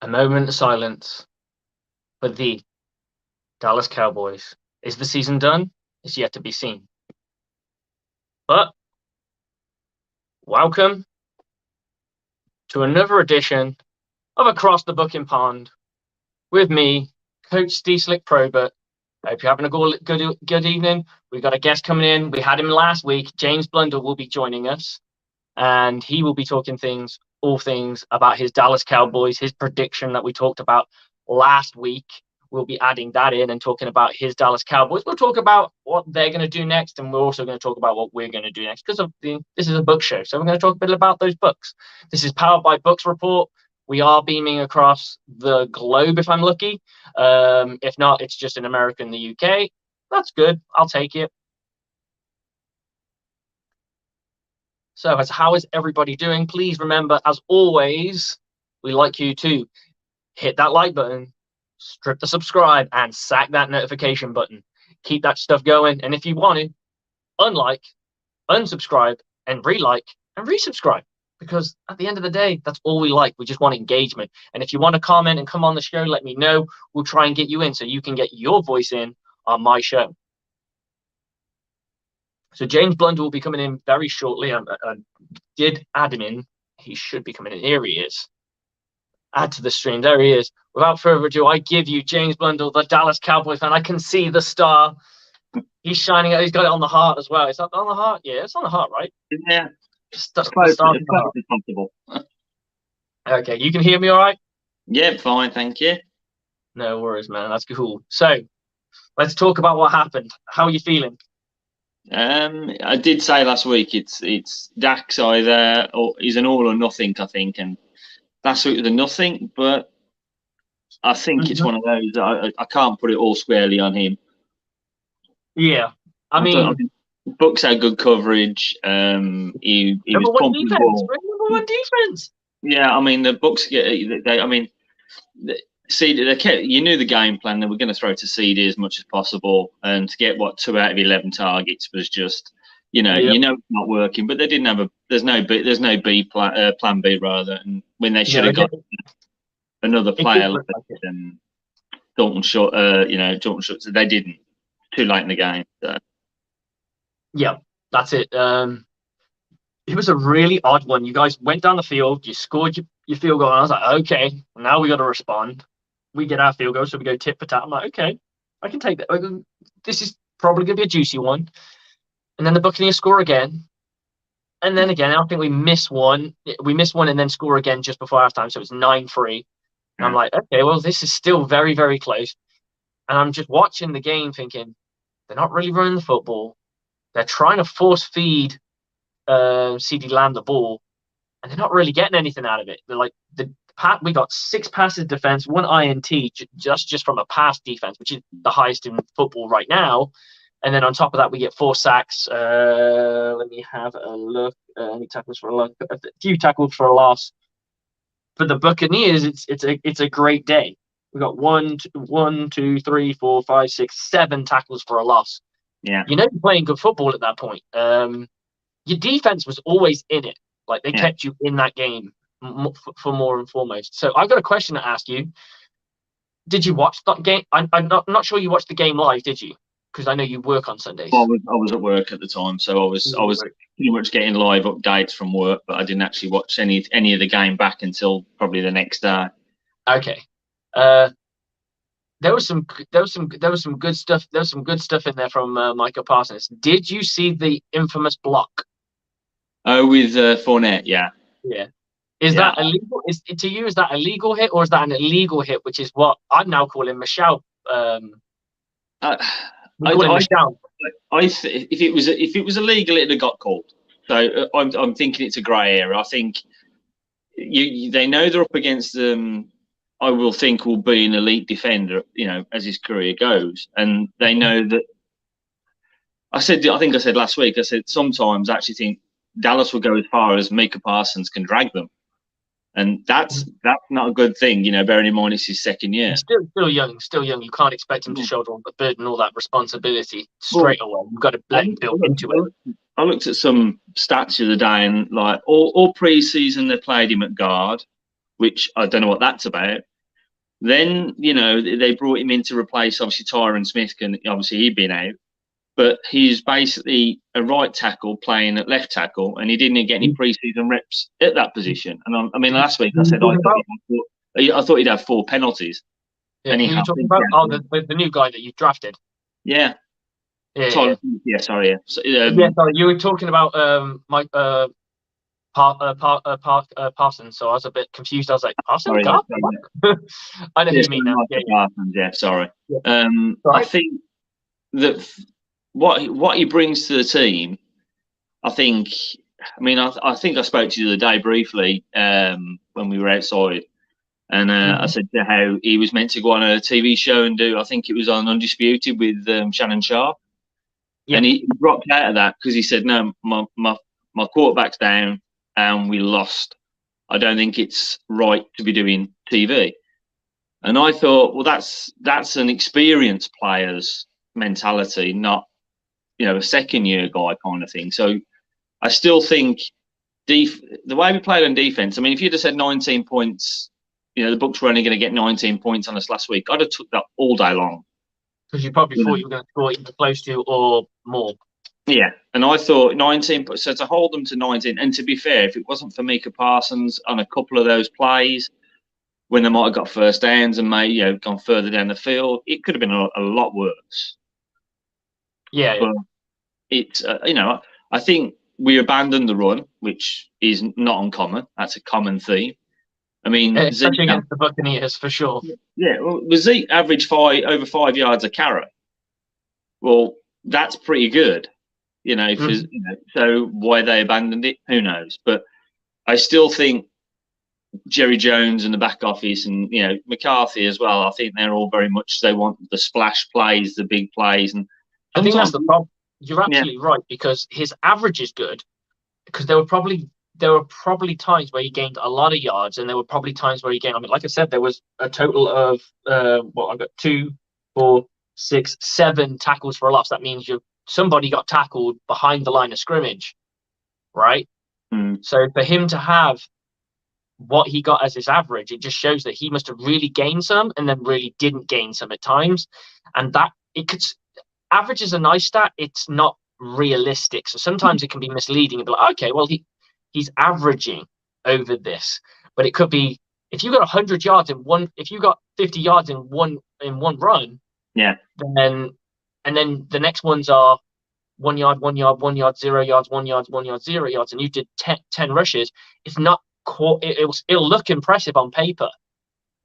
A moment of silence for the Dallas Cowboys. Is the season done? It's yet to be seen. But welcome to another edition of Across the Buc'n Pond with me, Coach Steve Slick Probert. I hope you're having a good evening. We've got a guest coming in. We had him last week. James Blundell will be joining us, and he will be talking all things about his Dallas Cowboys, his prediction that we talked about last week. We'll be adding that in and talking about his Dallas Cowboys. We'll talk about what they're going to do next, and we're also going to talk about what we're going to do next because this is a book show. So we're going to talk a bit about those books. This is powered by Books Report. We are beaming across the globe if I'm lucky. If not, it's just in America and the UK. That's good. I'll take it. So how is everybody doing? Please remember, as always, we like you to hit that like button, strip the subscribe, and sack that notification button. Keep that stuff going. And if you want to, unlike, unsubscribe, and re-like, and resubscribe. Because at the end of the day, that's all we like. We just want engagement. And if you want to comment and come on the show, let me know. We'll try and get you in so you can get your voice in on my show. So James Blundell will be coming in very shortly. I did add him in. He should be coming in. Here he is. Add to the stream. There he is. Without further ado, I give you James Blundell, the Dallas Cowboys fan. I can see the star. He's shining out. He's got it on the heart as well. Is that on the heart? Yeah, it's on the heart, right? Yeah. Just the star. Comfortable. Okay, you can hear me all right? Yeah, fine, thank you. No worries, man. That's cool. So let's talk about what happened. How are you feeling? I did say last week it's Dak's either or he's an all or nothing, I think, and last week was a nothing, but I think it's one of those I can't put it all squarely on him. Yeah, I mean, Buc's had good coverage. He was pumping the ball. Number one defense. Yeah, I mean the Bucks you knew the game plan. They were going to throw to CD as much as possible, and to get 2 out of 11 targets was just, it's not working. But they didn't have there's no plan B rather, and when they should have got another player like Dalton Schultz, Dalton Schultz, they didn't. Too late in the game. So. Yeah, that's it. It was a really odd one. You guys went down the field, you scored your field goal, and I was like, okay, now we got to respond. We get our field goal, so we go tit for tat. I'm like, okay, I can take that. This is probably going to be a juicy one. And then the Buccaneers score again. And then again, I think we miss one. We miss one and then score again just before halftime, so it's 9-3. And I'm like, okay, well, this is still very, very close. And I'm just watching the game thinking, they're not really running the football. They're trying to force feed CeeDee Lamb the ball, and they're not really getting anything out of it. They're like we got 6 passes defense, 1 INT just from a pass defense, which is the highest in football right now. And then on top of that, we get 4 sacks. Let me have a look. Any tackles for a loss? A few tackles for a loss. For the Buccaneers, it's a great day. We got 1, 2, 3, 4, 5, 6, 7 tackles for a loss. Yeah, you're playing good football at that point. Your defense was always in it. Like they kept you in that game for more and foremost. So I've got a question to ask you. Did you watch that game? I'm not sure you watched the game live, did you? Because I know you work on Sundays. Well, I was at work at the time, so I was pretty much getting live updates from work, but I didn't actually watch any of the game back until probably the next day. Okay. There was some good stuff. There was some good stuff in there from Micah Parsons. Did you see the infamous block? Oh, with Fournette, yeah. Yeah. Is that illegal? Is that a legal hit or is that an illegal hit? Which is what I'm now calling Michelle. If it was illegal, it'd have got called. So I'm thinking it's a grey area. I think they know they're up against I will think will be an elite defender, as his career goes, and they know that. I think I said last week. I said sometimes I actually think Dallas will go as far as Micah Parsons can drag them, and that's not a good thing. Bearing in mind it's his second year. Still young. You can't expect him to shoulder all the burden, all that responsibility straight away. You've got to let him build into it. I looked at some stats the other day, and like all pre-season they played him at guard. which I don't know what that's about. Then, they brought him in to replace, obviously, Tyron Smith, and obviously he'd been out. But he's basically a right tackle playing at left tackle, and he didn't get any preseason reps at that position. And I mean, last week I said I thought he'd have 4 penalties, Yeah, and he who are you had. talking about? Oh, the new guy that you drafted. Yeah. Yeah. Sorry. Yeah. So, Yeah, sorry, you were talking about Mike Parsons, so I was a bit confused. I was like, Parsons, sorry. God, Yeah, I know who yeah, you mean now. Yeah, yeah. Parsons, yeah. Sorry. Yeah. I Right. think that what he brings to the team, I think. I mean, I think I spoke to you the other day briefly when we were outside, and I said how he was meant to go on a TV show and do. I think it was on Undisputed with Shannon Sharp, Yeah. and he dropped out of that because he said, "No, my quarterback's down, and we lost. I don't think it's right to be doing TV." And I thought, well, that's an experienced player's mentality, not a second year guy kind of thing. So I still think the way we played on defense. I mean, if you'd have said 19 points, the Bucks were only going to get 19 points on us last week, I'd have took that all day long. Because you probably thought you were going to score either close to or more. Yeah, and I thought 19. So to hold them to 19, and to be fair, if it wasn't for Micah Parsons on a couple of those plays when they might have got first downs and may gone further down the field, it could have been a lot worse. Yeah. But it's I think we abandoned the run, which is not uncommon. That's a common theme. I mean, Especially against the Buccaneers, for sure. Yeah, well, Zeke averaged over 5 yards a carry. Well, that's pretty good, so why they abandoned it, who knows? But I still think Jerry Jones and the back office and, McCarthy as well, I think they're all very much, they want the splash plays, the big plays. And I think that's the problem. You're absolutely right, because his average is good, because there were probably times where he gained a lot of yards, and there were probably times where he gained. I mean, like I said, there was a total of I got 2, 4, 6, 7 tackles for a loss. That means somebody got tackled behind the line of scrimmage, right? So for him to have what he got as his average, it just shows that he must have really gained some and then really didn't gain some at times, and that it could. Average is a nice stat. It's not realistic. So sometimes it can be misleading and be like, okay, well, he's averaging over this. But it could be, if you got 100 yards in one, if you got 50 yards in one run, yeah, then the next ones are 1 yard, 1 yard, 1 yard, 0 yards, 1 yard, 1 yard, 0 yards, and you did 10 rushes. It's not it'll look impressive on paper,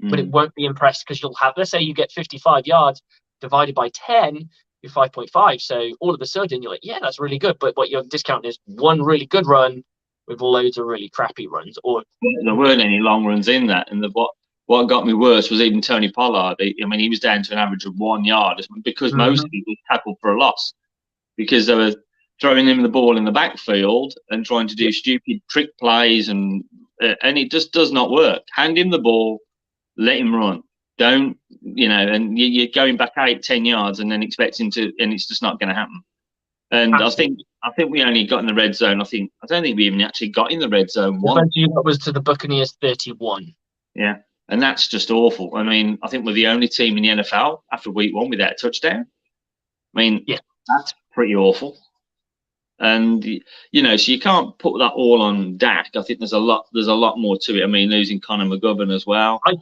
but it won't be impressed, because you'll have, let's say you get 55 yards divided by 10, you're 5.5. So all of a sudden you're like, yeah, that's really good. But what you're discounting is one really good run with loads of really crappy runs. Or there weren't any long runs in that. And what got me worse was even Tony Pollard. I mean, he was down to an average of 1 yard because most people tackled for a loss, because they were throwing him the ball in the backfield and trying to do stupid trick plays, and it just does not work. Hand him the ball, let him run. Don't, and you're going back 8-10 yards and then expecting to, and it's just not going to happen. And absolutely. I think we only got in the red zone. I don't think we even actually got in the red zone once. That was to the Buccaneers 31. Yeah, and that's just awful. I mean, I think we're the only team in the NFL after week 1 without a touchdown. I mean, that's pretty awful. And so you can't put that all on Dak. I think there's a lot more to it. I mean, losing Connor McGovern as well. I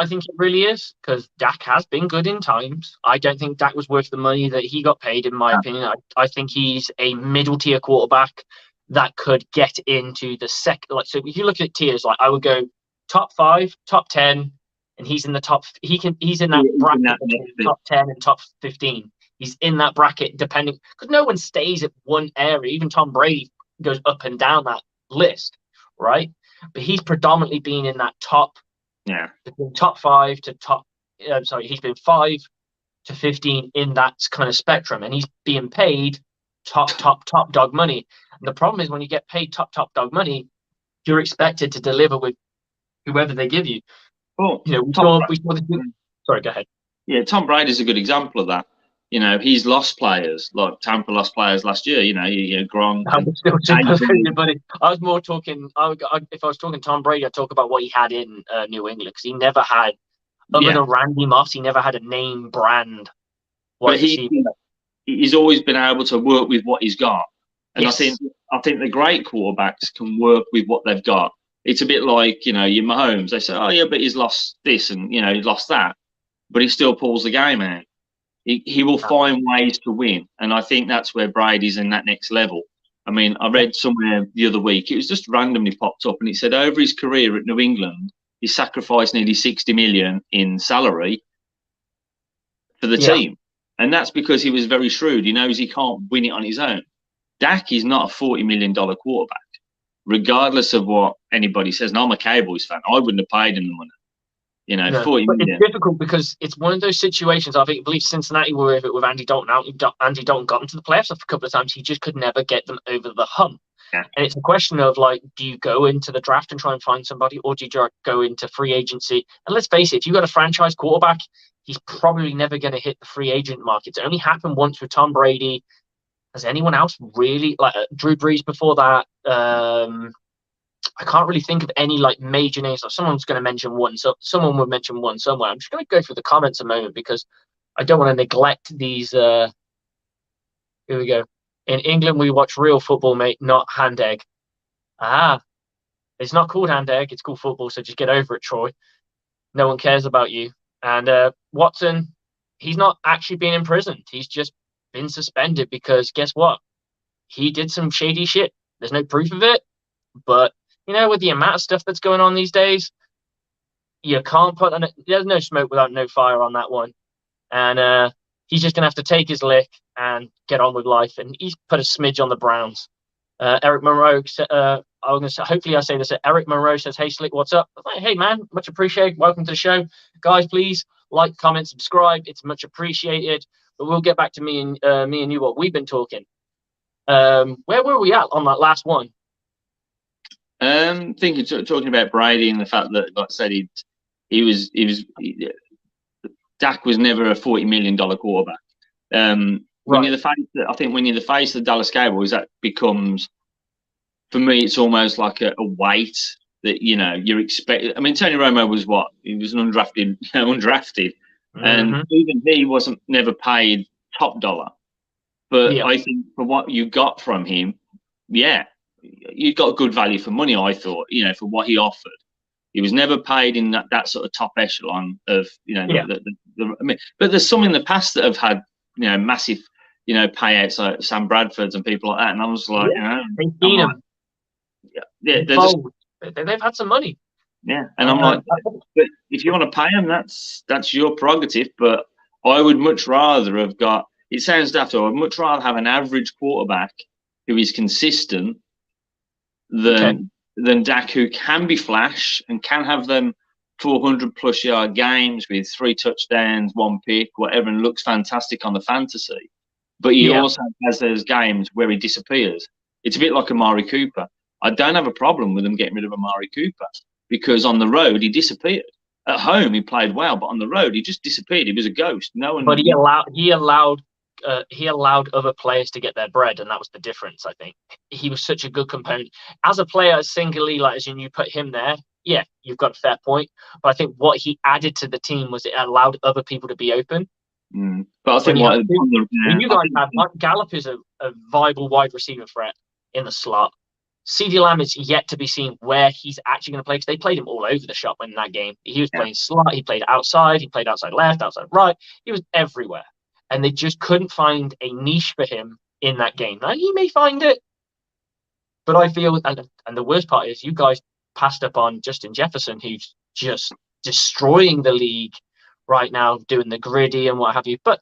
think it really is, because Dak has been good in times. I don't think Dak was worth the money that he got paid, in my opinion. I think he's a middle tier quarterback that could get into the second. Like, so if you look at tiers, like I would go top 5, top 10, and he's in the top. He's in that bracket between top 10 and top 15. He's in that bracket, depending, because no one stays at one area. Even Tom Brady goes up and down that list, right? But he's predominantly been in that top 5 to top. He's been 5 to 15 in that kind of spectrum, and he's being paid top dog money. And the problem is, when you get paid top dog money, you're expected to deliver with whoever they give you. Oh, we saw the. Sorry, go ahead. Yeah, Tom Brady's a good example of that. he's lost players, like Tampa lost players last year. Gronk I and was still super AJ. but I was more talking. If I was talking Tom Brady, I'd talk about what he had in New England because he never had, other Yeah, than Randy Moss, he never had a name brand but wide receiver. he's always been able to work with what he's got, and Yes. I think the great quarterbacks can work with what they've got. It's a bit like your Mahomes. They say, oh yeah, but he's lost this and he's lost that, but he still pulls the game out. He will find ways to win, and I think that's where Brady's in that next level. I mean, I Yeah. read somewhere the other week, it was just randomly popped up, and it said over his career at New England, he sacrificed nearly 60 million in salary for the Yeah. team, and that's because he was very shrewd. He knows he can't win it on his own. Dak is not a $40 million quarterback, regardless of what anybody says. And I'm a Cowboys fan. I wouldn't have paid him the money. No, 40 but it's million. difficult because it's one of those situations. I believe Cincinnati were with Andy Dalton out. Andy Dalton got into the playoffs a couple of times. He just could never get them over the hump. Yeah. And it's a question of like, do you go into the draft and try and find somebody, or do you go into free agency? And let's face it, if you've got a franchise quarterback, he's probably never going to hit the free agent market. It only happened once with Tom Brady. Has anyone else really, like Drew Brees before that? I can't really think of any like major names. So someone's going to mention one. So someone will mention one somewhere. I'm just going to go through the comments a moment because I don't want to neglect these. Here we go. In England, we watch real football, mate, not hand egg. Ah, it's not called hand egg. It's called football. So just get over it, Troy. No one cares about you. And Watson, he's not actually been imprisoned. He's just been suspended because guess what? He did some shady shit. There's no proof of it, but with the amount of stuff that's going on these days, you can't put there's no smoke without no fire on that one. And he's just gonna have to take his lick and get on with life. And he's put a smidge on the Browns. Eric Monroe, I'm gonna say, hopefully I say this. Eric Monroe says, "Hey Slick, what's up?" Like, hey man, much appreciated. Welcome to the show, guys. Please like, comment, subscribe. It's much appreciated. But we'll get back to me and you what we've been talking. Where were we at on that last one? Talking about Brady and the fact that, like I said, Dak was never a $40 million quarterback. When you're the face, I think when you're the face of the Dallas Cowboys, that becomes, for me, it's almost like a weight that you're expecting. I mean, Tony Romo was what? He was an undrafted, and even he wasn't never paid top dollar. But Yeah. I think for what you got from him, yeah, you got good value for money. I thought, for what he offered. He was never paid in that sort of top echelon of, I mean, but there's some in the past that have had, massive, payouts like Sam Bradford's and people like that. And I was like, they're just, they've had some money. Yeah. And I'm like, but if you want to pay them, that's your prerogative. But I would much rather have got, it sounds daft, I'd much rather have an average quarterback who is consistent than Dak, who can be flash and can have them 400+ yard games with 3 touchdowns, 1 pick, whatever, and looks fantastic on the fantasy. But he also has those games where he disappears. It's a bit like Amari Cooper. I don't have a problem with them getting rid of Amari Cooper because on the road he disappeared. At home he played well, but on the road he just disappeared. He was a ghost. No one. But he allowed other players to get their bread, and that was the difference. I think he was such a good component as a player, singly, like as in you put him there. Yeah, you've got a fair point. But I think what he added to the team was it allowed other people to be open. But I think you guys have Gallup is a viable wide receiver threat in the slot. CeeDee Lamb is yet to be seen where he's actually going to play because they played him all over the shop in that game. He was playing slot, he played outside left, outside right. He was everywhere. And they just couldn't find a niche for him in that game. Now, he may find it, but I feel, and the worst part is you guys passed up on Justin Jefferson, who's just destroying the league right now, doing the gritty and what have you. But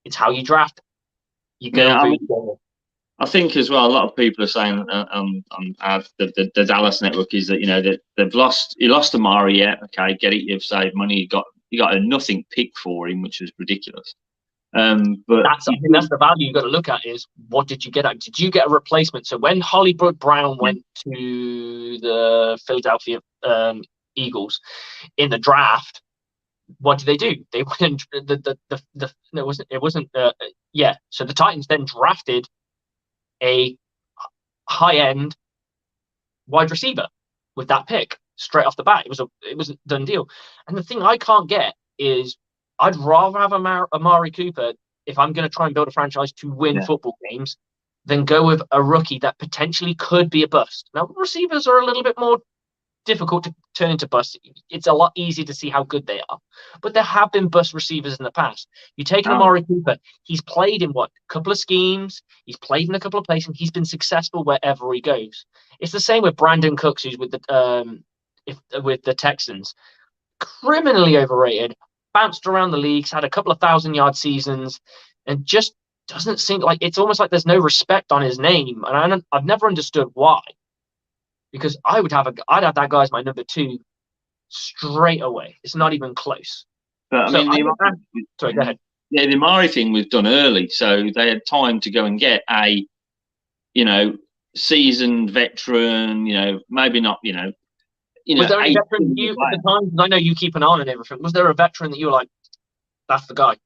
it's how you draft. You go I think as well, a lot of people are saying on the Dallas network is that that you lost Amari, yeah, okay, get it, you've saved money, you got a nothing pick for him, which was ridiculous. But that's the value you got to look at is what did you get at? Did you get a replacement? So when Hollywood Brown went to the Philadelphia Eagles in the draft, what did they do? They went and no, it wasn't yeah. So the Titans then drafted a high end wide receiver with that pick straight off the bat. It was a done deal. And the thing I can't get is I'd rather have Amari Cooper if I'm going to try and build a franchise to win Yeah. football games than go with a rookie that potentially could be a bust. Now receivers are a little bit more difficult to turn into busts. It's a lot easier to see how good they are. But there have been bust receivers in the past. You take an Oh, Amari Cooper, he's played in what, a couple of schemes, he's played in a couple of places, and he's been successful wherever he goes. It's the same with Brandon Cooks, who's with the Texans. Criminally overrated, bounced around the leagues, had a couple of 1,000-yard seasons, and just doesn't seem like it's almost like there's no respect on his name. And I've never understood why because I'd have that guy as my number two straight away. It's not even close. but I So mean, I think sorry, go ahead. yeah, the Amari thing was done early, so they had time to go and get a, you know, seasoned veteran. You know, maybe not. Was there any eight. veteran that you at the time? Because I know you keep an eye on everything. Was there a veteran that you were like, that's the guy?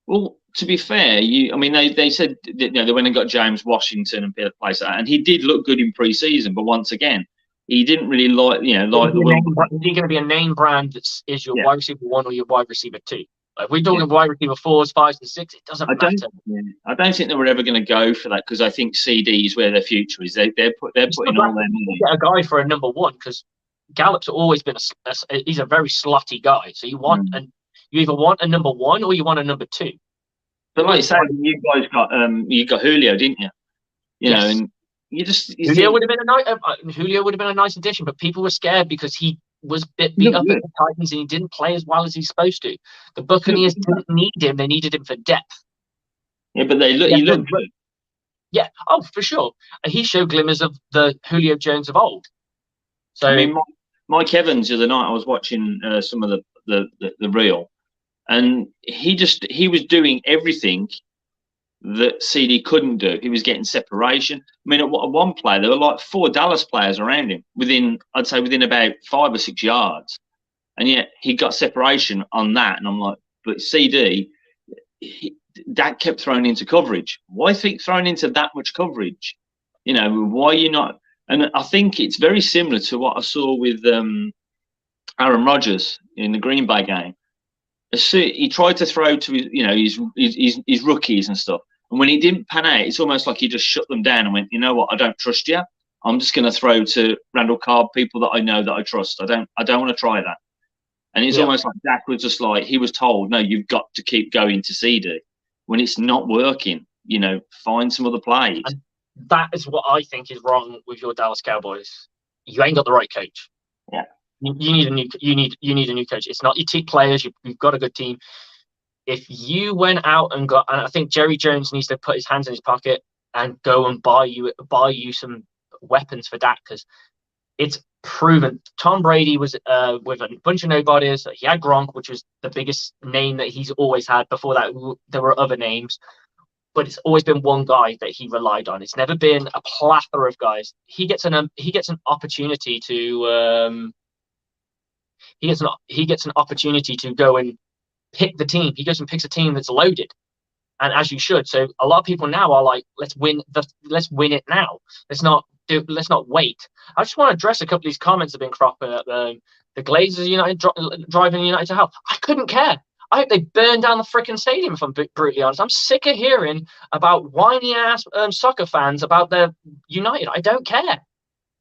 Well, to be fair, I mean, they said that, they went and got James Washington and place like that, and he did look good in pre-season, but once again, he didn't really like the world. Is he going to be a name brand that is your Yeah, wide receiver one or your wide receiver two? Like, if we're talking wide receiver fours, fives, and six, it doesn't matter. I don't think they were ever going to go for that because I think CD is where their future is. They're putting all their money. Get a guy for a number one because Gallup's always been he's a very slotty guy. So you either want a number one or you want a number two. But like you say, you got Julio, didn't you? Yes. And Julio would have been a nice addition, but people were scared because he was beat up at the Titans and he didn't play as well as he's supposed to. The Buccaneers didn't need him; they needed him for depth. Yeah, but he looked good. Yeah, oh for sure, and he showed glimmers of the Julio Jones of old. So I mean, Mike Evans the other night I was watching some of the reel, and he was doing everything that CD couldn't do. He was getting separation. I mean, at one play, there were like 4 Dallas players around him I'd say within about 5 or 6 yards. And yet he got separation on that. And I'm like, but CD, that kept throwing into coverage. Why think throwing into that much coverage? Why are you not? And I think it's very similar to what I saw with Aaron Rodgers in the Green Bay game. He tried to throw to his rookies and stuff. And when he didn't pan out, it's almost like he just shut them down and went, you know what, I don't trust you. I'm just going to throw to Randall Cobb, people that I know that I trust. I don't want to try that. And it's almost like Dak was just like, he was told, no, you've got to keep going to CD. When it's not working, find some other plays. And that is what I think is wrong with your Dallas Cowboys. You ain't got the right coach. Yeah. You need a new coach. It's not your team players. You've got a good team. If you went out and I think Jerry Jones needs to put his hands in his pocket and go and buy you some weapons for Dak because it's proven. Tom Brady was with a bunch of nobodies. He had Gronk, which was the biggest name that he's always had. Before that, there were other names, but it's always been one guy that he relied on. It's never been a plethora of guys. He gets an opportunity to he gets an opportunity to go and pick the team. He goes and picks a team that's loaded, and as you should. So a lot of people now are like, let's win it now. Let's not wait. I just want to address a couple of these comments that have been cropping up. The Glazers United driving United to hell. I couldn't care. I hope they burn down the freaking stadium. If I'm brutally honest, I'm sick of hearing about whiny ass soccer fans about their United. I don't care.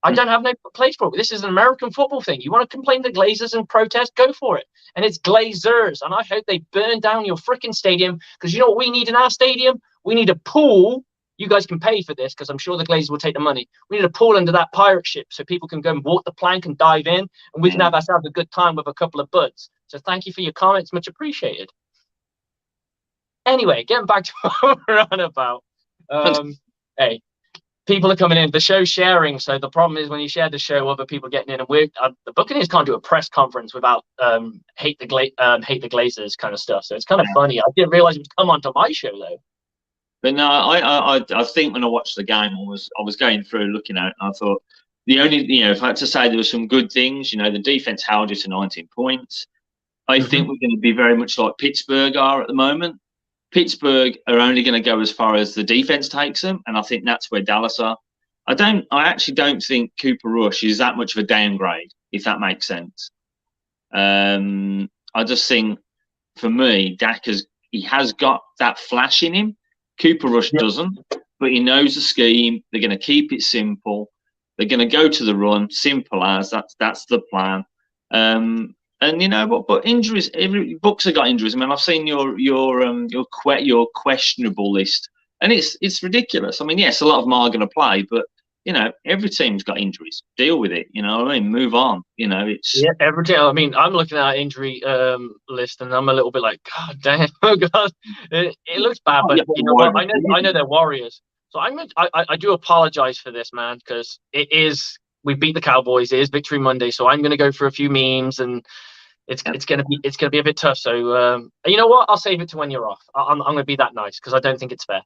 I don't have no place for it. This is an American football thing. You want to complain to Glazers and protest? Go for it. And it's Glazers. And I hope they burn down your freaking stadium because you know what we need in our stadium? We need a pool. You guys can pay for this because I'm sure the Glazers will take the money. We need a pool under that pirate ship so people can go and walk the plank and dive in and we can have ourselves a good time with a couple of buds. So thank you for your comments. Much appreciated. Anyway, getting back to what we're on about. Hey. People are coming in. The show's sharing, so the problem is when you share the show, other people getting in, and the Buccaneers can't do a press conference without hate the Glazers kind of stuff. So it's kind of funny. I didn't realize it would come onto my show though. But no, I think when I watched the game, I was going through looking at it, and I thought the only if I had to say there were some good things, the defense held you to 19 points. I Hmm. think we're going to be very much like Pittsburgh are at the moment. Pittsburgh are only going to go as far as the defense takes them, and I think that's where Dallas are. I actually don't think Cooper Rush is that much of a downgrade, if that makes sense. I just think for me, he has got that flash in him. Cooper Rush Yep. doesn't, but he knows the scheme. They're going to keep it simple. They're going to go to the run, simple as that's the plan. And but injuries. Every Bucks have got injuries. I mean, I've seen your questionable list, and it's ridiculous. I mean, yes, a lot of them are going to play, but every team's got injuries. Deal with it. You know what I mean? Move on. It's Yeah, every day. I mean, I'm looking at our injury list, and I'm a little bit like, God damn, oh God, it looks bad. But yeah, you know what? I know they're Warriors, so I do apologize for this, man, because it is we beat the Cowboys. It is Victory Monday, so I'm gonna go for a few memes, and it's gonna be a bit tough. So you know what? I'll save it to when you're off. I'm gonna be that nice because I don't think it's fair.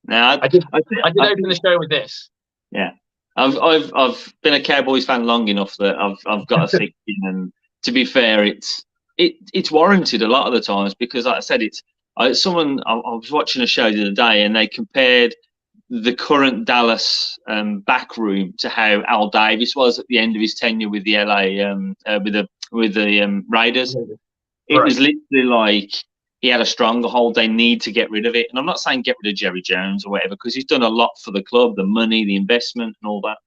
now. I did I did I open think the show with this. Yeah, I've been a Cowboys fan long enough that I've got a thick skin, and to be fair, it's warranted a lot of the times because, like I said, I was watching a show the other day and they compared the current Dallas back room to how Al Davis was at the end of his tenure with the LA with the Raiders. It Right. was literally like he had a stronghold. They need to get rid of it. And I'm not saying get rid of Jerry Jones or whatever, because he's done a lot for the club, the money, the investment, and all that.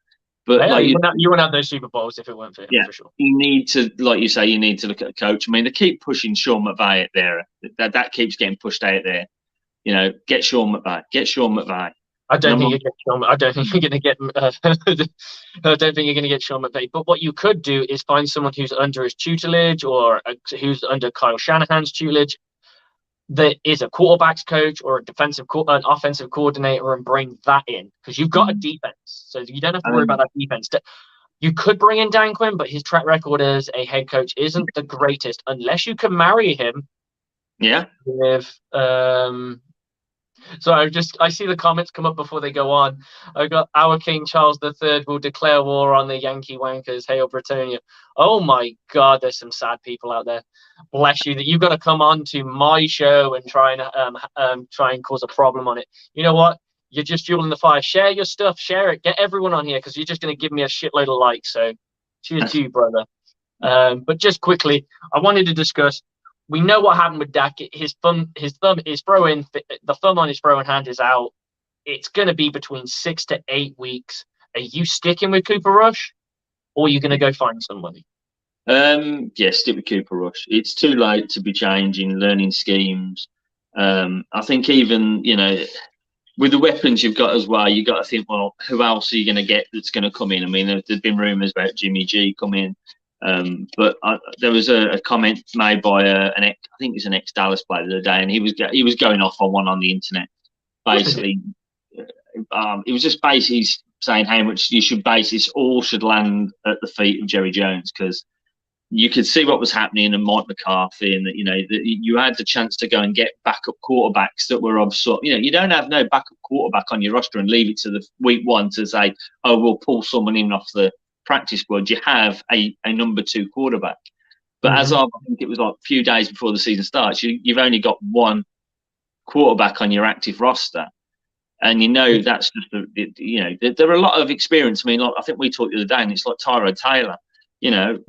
But Yeah, like you wouldn't have those Super Bowls if it weren't for him, yeah, for sure. you need to, like you say, you need to look at a coach. I mean, they keep pushing Sean McVay out there. That keeps getting pushed out there. Get Sean McVay, get Sean McVay. I And don't I'm think like, you get Sean. I don't think you're going to get. I don't think you're going to get Sean McVay. But what you could do is find someone who's under his tutelage or who's under Kyle Shanahan's tutelage that is a quarterbacks coach or a an offensive coordinator, and bring that in because you've got a defense, so you don't have to worry about um, that defense. You could bring in Dan Quinn, but his track record as a head coach isn't the greatest unless you can marry him yeah, with So I see the comments come up before they go on. I got our King Charles III will declare war on the Yankee wankers. Hail Britannia. Oh my God, there's some sad people out there. Bless you that you've got to come on to my show and try and cause a problem on it. You know what? You're just fueling the fire. Share your stuff, share it, get everyone on here because you're just going to give me a shitload of likes. So cheers to you, brother. But just quickly, I wanted to discuss. We know what happened with Dak. The thumb on his throwing hand is out. It's going to be between 6 to 8 weeks. Are you sticking with Cooper Rush, or are you going to go find somebody? yeah, stick with Cooper Rush. It's too late to be changing, learning schemes. I think even with the weapons you've got as well, you've got to think, well, who else are you going to get that's going to come in? I mean, there's been rumours about Jimmy G coming, but there was a comment made by I think he's an ex-Dallas player the other day, and he was going off on one on the internet, basically. It was just basically saying how much you should base this all should land at the feet of Jerry Jones because you could see what was happening in Mike McCarthy, and that you had the chance to go and get backup quarterbacks that were of sort. You don't have no backup quarterback on your roster and leave it to the week one to say, oh, we'll pull someone in off the practice squad. You have a number two quarterback, but as Mm-hmm. of I think it was like a few days before the season starts, you've only got one quarterback on your active roster. And that's just there are a lot of experience. I mean, like, I think we talked the other day, and it's like Tyrod Taylor.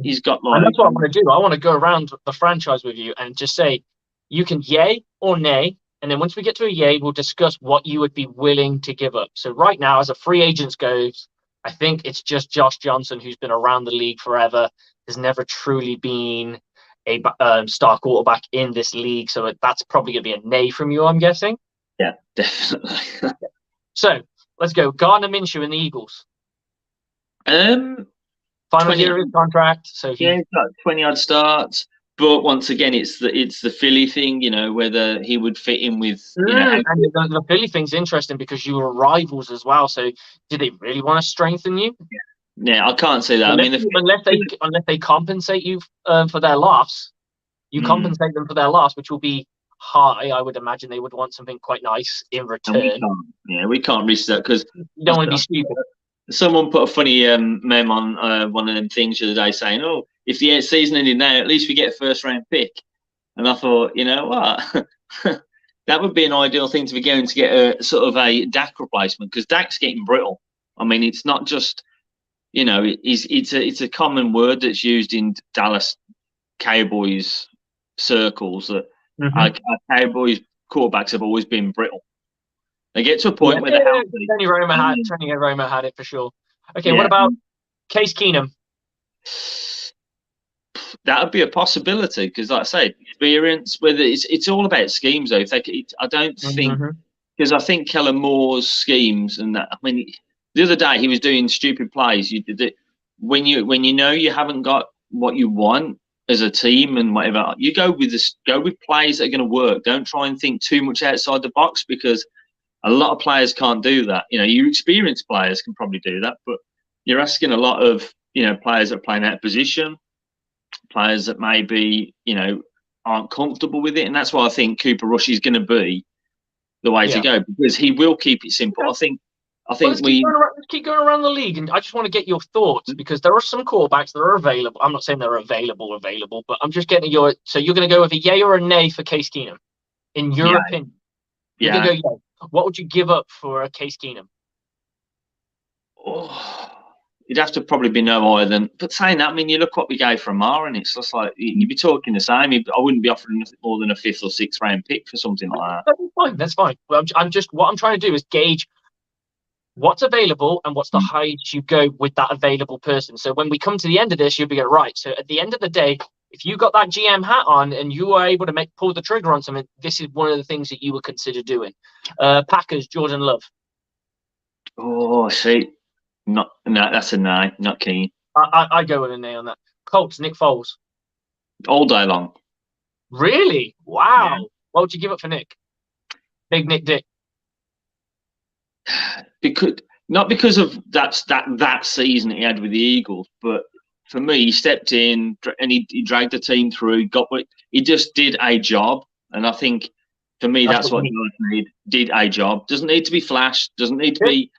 He's got And like that's what I want to do. I want to go around the franchise with you and just say you can yay or nay. And then once we get to a yay, we'll discuss what you would be willing to give up. So right now, as a free agents goes, I think it's just Josh Johnson, who's been around the league forever, has never truly been a star quarterback in this league. So that's probably going to be a nay from you, I'm guessing. yeah, definitely. So let's go. Gardner Minshew and the Eagles. um, Final 20, year of his contract. So yeah, he he's got 20 odd starts. But once again, it's the Philly thing, whether he would fit in with, And the Philly thing's interesting because you were rivals as well. So did they really want to strengthen you? yeah, I can't say that. I Unless mean, they compensate you for their loss, you mm, compensate them for their loss, which will be high. I would imagine they would want something quite nice in and return. we can't risk that because You don't want to be stupid. someone put a funny meme on one of them things the other day saying, "Oh, if the season ended now, at least we get a first round pick. And I thought, you know what, that would be an ideal thing to be going to get a sort of a Dak replacement because Dak's getting brittle. I mean, it's not just it's a common word that's used in Dallas Cowboys circles that our Cowboys quarterbacks have always been brittle. They get to a Yeah, point where they're healthy. Tony Romo had it for sure. Okay, what Yeah, about Case Keenum? that would be a possibility because, like I say, experience. Whether it's all about schemes though. If they, I don't think Mm-hmm. because I think Kellen Moore's schemes and that. I mean, the other day he was doing stupid plays. You did it when you know you haven't got what you want as a team and whatever. You go with this. Go with plays that are going to work. Don't try and think too much outside the box because a lot of players can't do that. You know, your experienced players can probably do that, but you're asking a lot of players that are playing out of position, players that maybe aren't comfortable with it, and that's why I think Cooper Rush is going to be the way to Yeah. go because he will keep it simple. Okay. I Well, think we. let's keep going around the league, and I just want to get your thoughts because there are some quarterbacks that are available. I'm not saying they're available, but I'm just getting your. So you're going to go with a yay or a nay for Case Keenum, in your Yeah, opinion? You're going yeah. to go yay. What would you give up for a Case Keenum? Oh, you'd have to probably be no higher than. But saying that, I mean, you look what we gave for Amar, and it's just like you'd be talking the same. I wouldn't be offering nothing more than a fifth or sixth round pick for something like that. That's fine. That's fine. Well, I'm just what I'm trying to do is gauge what's available and what's the highest you go with that available person. So when we come to the end of this, you'll be going, right. So at the end of the day, if you got that GM hat on and you were able to pull the trigger on something, this is one of the things that you would consider doing. Packers, Jordan Love. Oh, see, not no, that's a no, not keen. I go with a nay on that. Colts, Nick Foles. All day long. Really? Yeah. Wow. What would you give up for Nick? Big Nick Dick. Because not because of that season he had with the Eagles, but for me, he stepped in and he dragged the team through. Got what he just did a job, and I think for me That's that's what you what need. Dallas need. Did a job. Doesn't need to be flash. Doesn't need to Fifth? be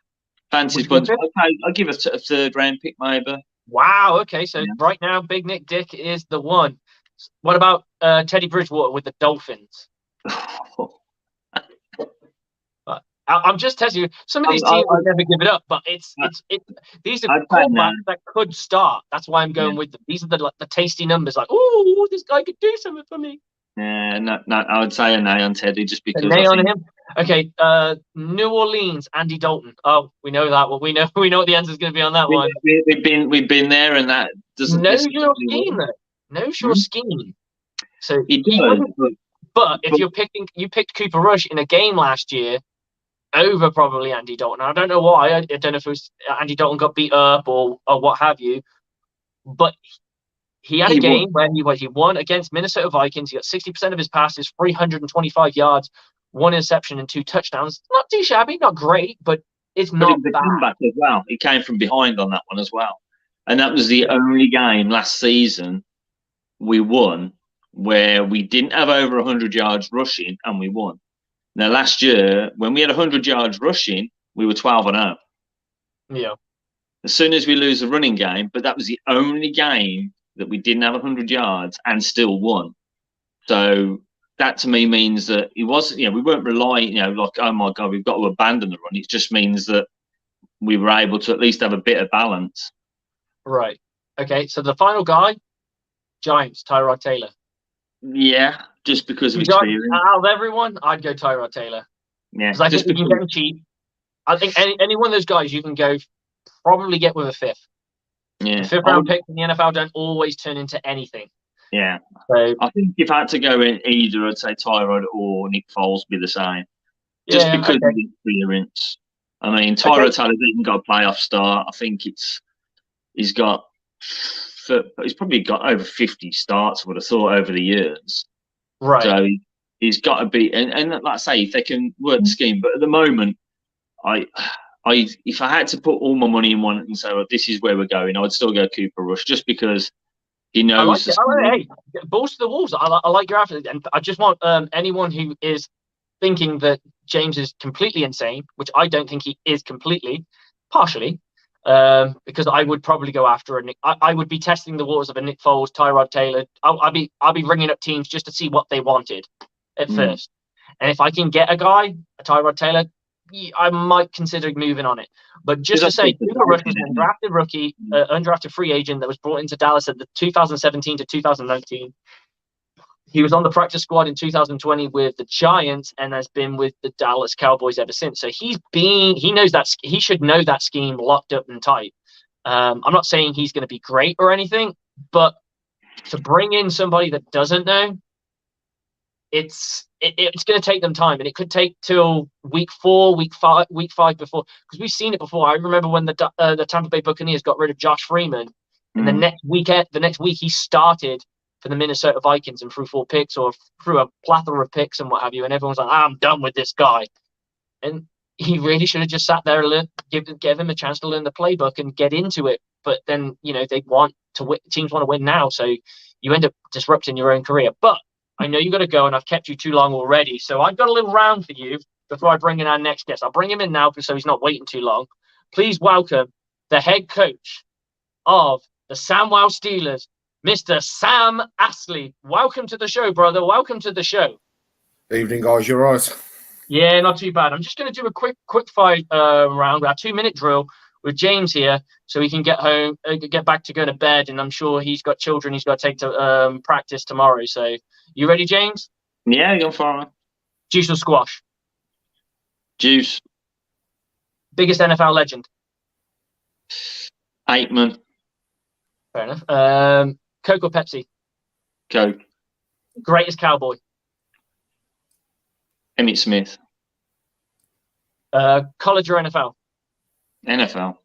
Would fancy you go bunch. fifth? Okay, I'll give a third round pick maybe. Wow. Okay. So Yeah. right now, Big Nick Dick is the one. What about Teddy Bridgewater with the Dolphins? I'm just testing you. Some of these teams would never give it up, but these are I'd say no. quarterbacks that could start. That's why I'm Yeah. going with them. These are the tasty numbers. Like, oh, this guy could do something for me. Yeah, no, I would say a nay on Teddy just A because I nay on think him. Okay. New Orleans, Andy Dalton. Oh, we know that. Well, we know what the answer is going to be on that one. we've been there, and that doesn't Knows your necessarily scheme, work. though. Knows your scheme. So He he does, wouldn't. But if but you picked Cooper Rush in a game last year over probably Andy Dalton. I don't know why. I don't know if it was Andy Dalton got beat up or what have you. But he had a he would. game where he won against Minnesota Vikings. He got 60% of his passes, 325 yards, one interception, and two touchdowns. Not too shabby, not great, but it's But it not was a bad. comeback as well. He came from behind on that one as well, and that was the Yeah. only game last season we won where we didn't have over 100 yards rushing, and we won. Now last year, when we had 100 yards rushing, we were 12-0. Yeah. As soon as we lose a running game, but that was the only game that we didn't have 100 yards and still won. So that to me means that it wasn't, we weren't relying, like, oh my God, we've got to abandon the run. It just means that we were able to at least have a bit of balance. Right. Okay. So the final guy, Giants, Tyrod Taylor. Yeah, just because of experience. Out of everyone, I'd go Tyrod Taylor. Yeah, Because I think just you can because. get him cheap. I think any one of those guys you can go probably get with a fifth. Yeah, The fifth round picks in the NFL don't always turn into anything. Yeah, so I think if I had to go in either, I'd say Tyrod or Nick Foles be the same, just yeah, because okay. of the experience. I mean, Tyrod Taylor's even got a playoff start. I think he's probably got over 50 starts. I would have thought over the years. Right. So he's got to be, and like I say, if they can work the scheme. But at the moment, if I had to put all my money in one and say, well, this is where we're going, I would still go Cooper Rush just because he knows. Hey, balls to the walls. I like your athlete, and I just want anyone who is thinking that James is completely insane, which I don't think he is completely, partially. because I would probably go after a Nick. I would be testing the waters of a Nick Foles, Tyrod Taylor. I'll be ringing up teams just to see what they wanted at first. And if I can get a guy, a Tyrod Taylor, I might consider moving on it. But just to say, Cooper Rush was an undrafted rookie, undrafted free agent that was brought into Dallas at the 2017 to 2019. He was on the practice squad in 2020 with the Giants and has been with the Dallas Cowboys ever since. So he knows that he should know that scheme locked up and tight. I'm not saying he's going to be great or anything, but to bring in somebody that doesn't know, it's going to take them time, and it could take till week 4, week 5 before, because we've seen it before. I remember when the Tampa Bay Buccaneers got rid of Josh Freeman, and the next week he started for the Minnesota Vikings and threw 4 picks or threw a plethora of picks and what have you, and everyone's like, I'm done with this guy. And he really should have just sat there and give him a chance to learn the playbook and get into it. But then, they want to win. Teams want to win now, so you end up disrupting your own career. But I know you got to go, and I've kept you too long already. So I've got a little round for you before I bring in our next guest. I'll bring him in now so he's not waiting too long. Please welcome the head coach of the Samwow Steelers, Mr. Sam Astley. Welcome to the show, brother. Welcome to the show. Evening, guys. You're right. Yeah, not too bad. I'm just going to do a quick fire round, our 2-minute drill with James here, so he can get back to go to bed. And I'm sure he's got children he's got to take to practice tomorrow. So, you ready, James? Yeah, go for it. Juice or squash? Juice. Biggest NFL legend? Aikman. Fair enough. Coke or Pepsi? Coke. Greatest cowboy? Emmitt Smith. College or NFL? NFL.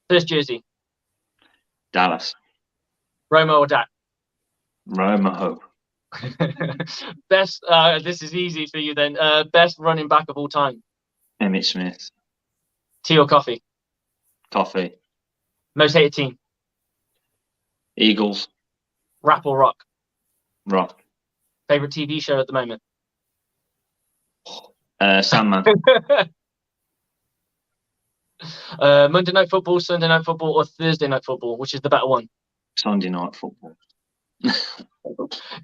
First jersey? Dallas. Romo or Dak? Romo. Best. This is easy for you then. Best running back of all time? Emmitt Smith. Tea or coffee? Coffee. Most hated team? Eagles. Rap or rock? Rock. Favorite TV show at the moment? Sandman. Monday Night Football, Sunday Night Football, or Thursday Night Football? Which is the better one? Sunday Night Football.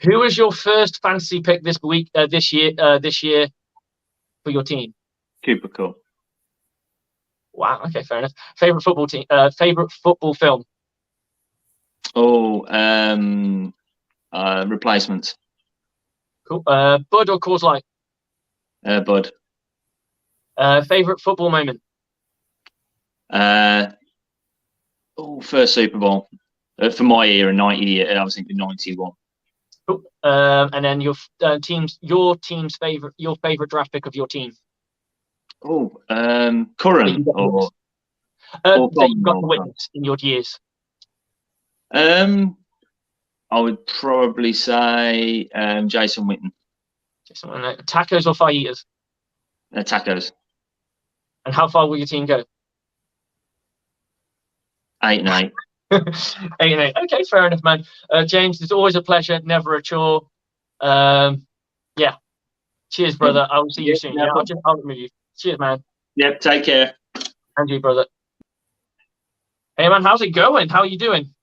Who was your first fantasy pick this year for your team? Cooper Cup. Wow. Okay, fair enough. Favorite football team? Favorite football film? Oh, Replacements. Cool. Bud or Coors Light? Bud. Favorite football moment? First Super Bowl for my era, 90. I was thinking 91. Cool. And then your favorite draft pick of your team? Current or that you've got to witness in your years. I would probably say Jason Witten. Tacos or fajitas? Tacos. And how far will your team go? 8-8. 8-8. Okay, fair enough, man. James, it's always a pleasure, never a chore. Yeah. Cheers, brother. I will see you soon. Yeah, I'll remove you. Cheers, man. Yep, take care. And you, brother. Hey, man, how's it going? How are you doing?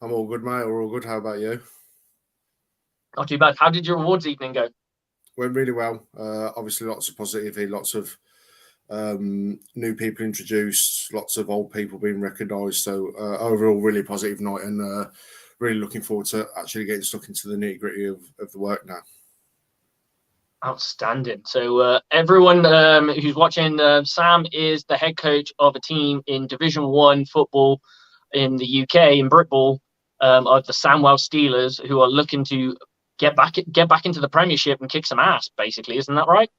I'm all good, mate. We're all good. How about you? Not too bad. How did your awards evening go? Went really well. Obviously, lots of positivity, lots of new people introduced, lots of old people being recognised. So overall, really positive night, and really looking forward to actually getting stuck into the nitty gritty of the work now. Outstanding. So everyone who's watching, Sam is the head coach of a team in Division 1 football in the UK, in Britball, of the Samwow Steelers, who are looking to get back into the Premiership and kick some ass, basically. Isn't that right?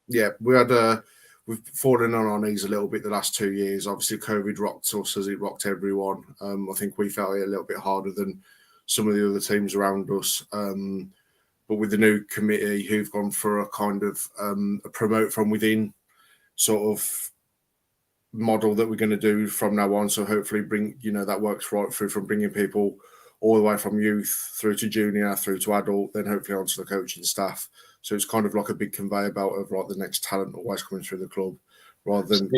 Yeah, we've fallen on our knees a little bit the last 2 years. Obviously, COVID rocked us as it rocked everyone. I think we felt it a little bit harder than some of the other teams around us. But with the new committee who've gone for a kind of a promote from within sort of model that we're going to do from now on. So hopefully that works right through from bringing people all the way from youth through to junior, through to adult, then hopefully onto the coaching staff. So it's kind of like a big conveyor belt of like the next talent always coming through the club, rather than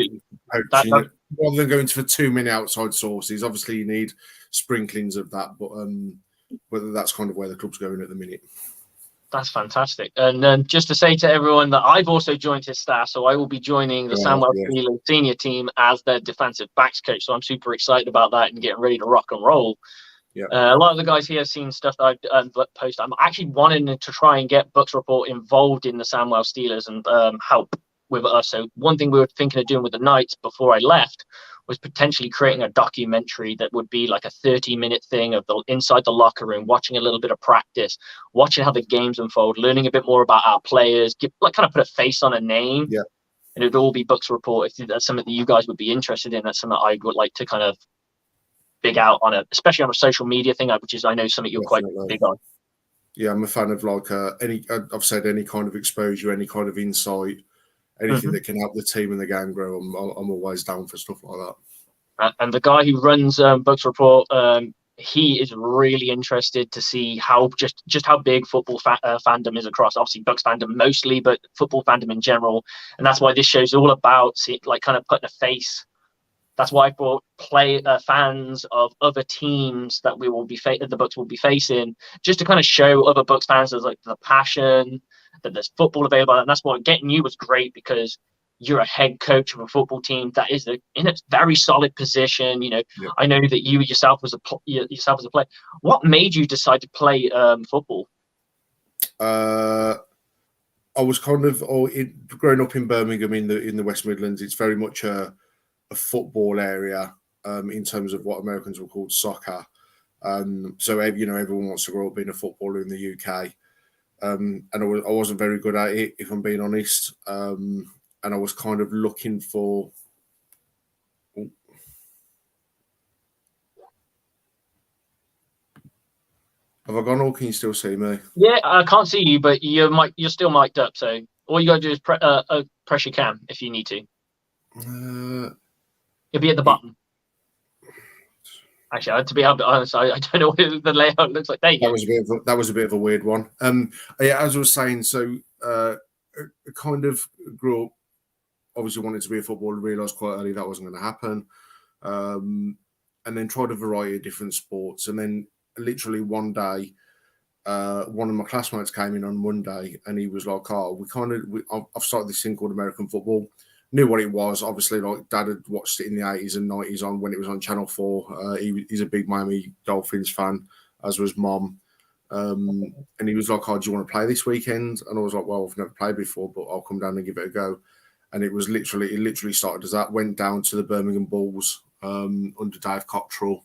poaching. rather than going for too many outside sources. Obviously, you need sprinklings of that, but whether that's kind of where the club's going at the minute. That's fantastic. And just to say to everyone that I've also joined his staff, so I will be joining the Sandwell Steelers senior team as their defensive backs coach. So I'm super excited about that and getting ready to rock and roll. Yeah. A lot of the guys here have seen stuff that I've posted. I'm actually wanting to try and get Buc's Report involved in the Sandwell Steelers and help with us. So one thing we were thinking of doing with the Knights before I left was potentially creating a documentary that would be like a 30-minute thing of the inside the locker room, watching a little bit of practice, watching how the games unfold, learning a bit more about our players, kind of put a face on a name. Yeah. And it'd all be Buc's Report. If that's something that you guys would be interested in, that's something I would like to kind of big out on it, especially on a social media thing, which is I know something you're quite big on. Yeah, I'm a fan of like I've said any kind of exposure, any kind of insight, anything that can help the team and the game grow. I'm always down for stuff like that. And the guy who runs Buc's Report, he is really interested to see how just how big football fandom is across. Obviously, Bucks fandom mostly, but football fandom in general. And that's why this show's all about like kind of putting a face. That's why I brought fans of other teams that we will be the Bucks will be facing, just to kind of show other Bucks fans there's like the passion that there's football available, and that's why getting you was great because you're a head coach of a football team that is in a very solid position. You know, Yep. I know that you yourself as a player. What made you decide to play football? I was kind of growing up in Birmingham in the West Midlands. It's very much a football area in terms of what Americans will call soccer. So everyone wants to grow up being a footballer in the UK, and I wasn't very good at it, if I'm being honest. And I was kind of looking for. Have I gone, or can you still see me? Yeah, I can't see you, but you're still mic'd up. So all you gotta do is press your cam if you need to. It'll be at the bottom. Actually, to be honest, I don't know what the layout looks like. There you go. That was a bit of a weird one. Yeah, as I was saying, so I kind of grew up, obviously wanted to be a footballer, realised quite early that wasn't going to happen. And then tried a variety of different sports. And then literally one day, one of my classmates came in on Monday and he was like, I've started this thing called American football. Knew what it was. Obviously, like Dad had watched it in the 80s and 90s on when it was on Channel 4. He's a big Miami Dolphins fan, as was Mom. And he was like, "Oh, do you want to play this weekend?" And I was like, "Well, I've never played before, but I'll come down and give it a go." And it literally started as that. Went down to the Birmingham Bulls under Dave Cottrell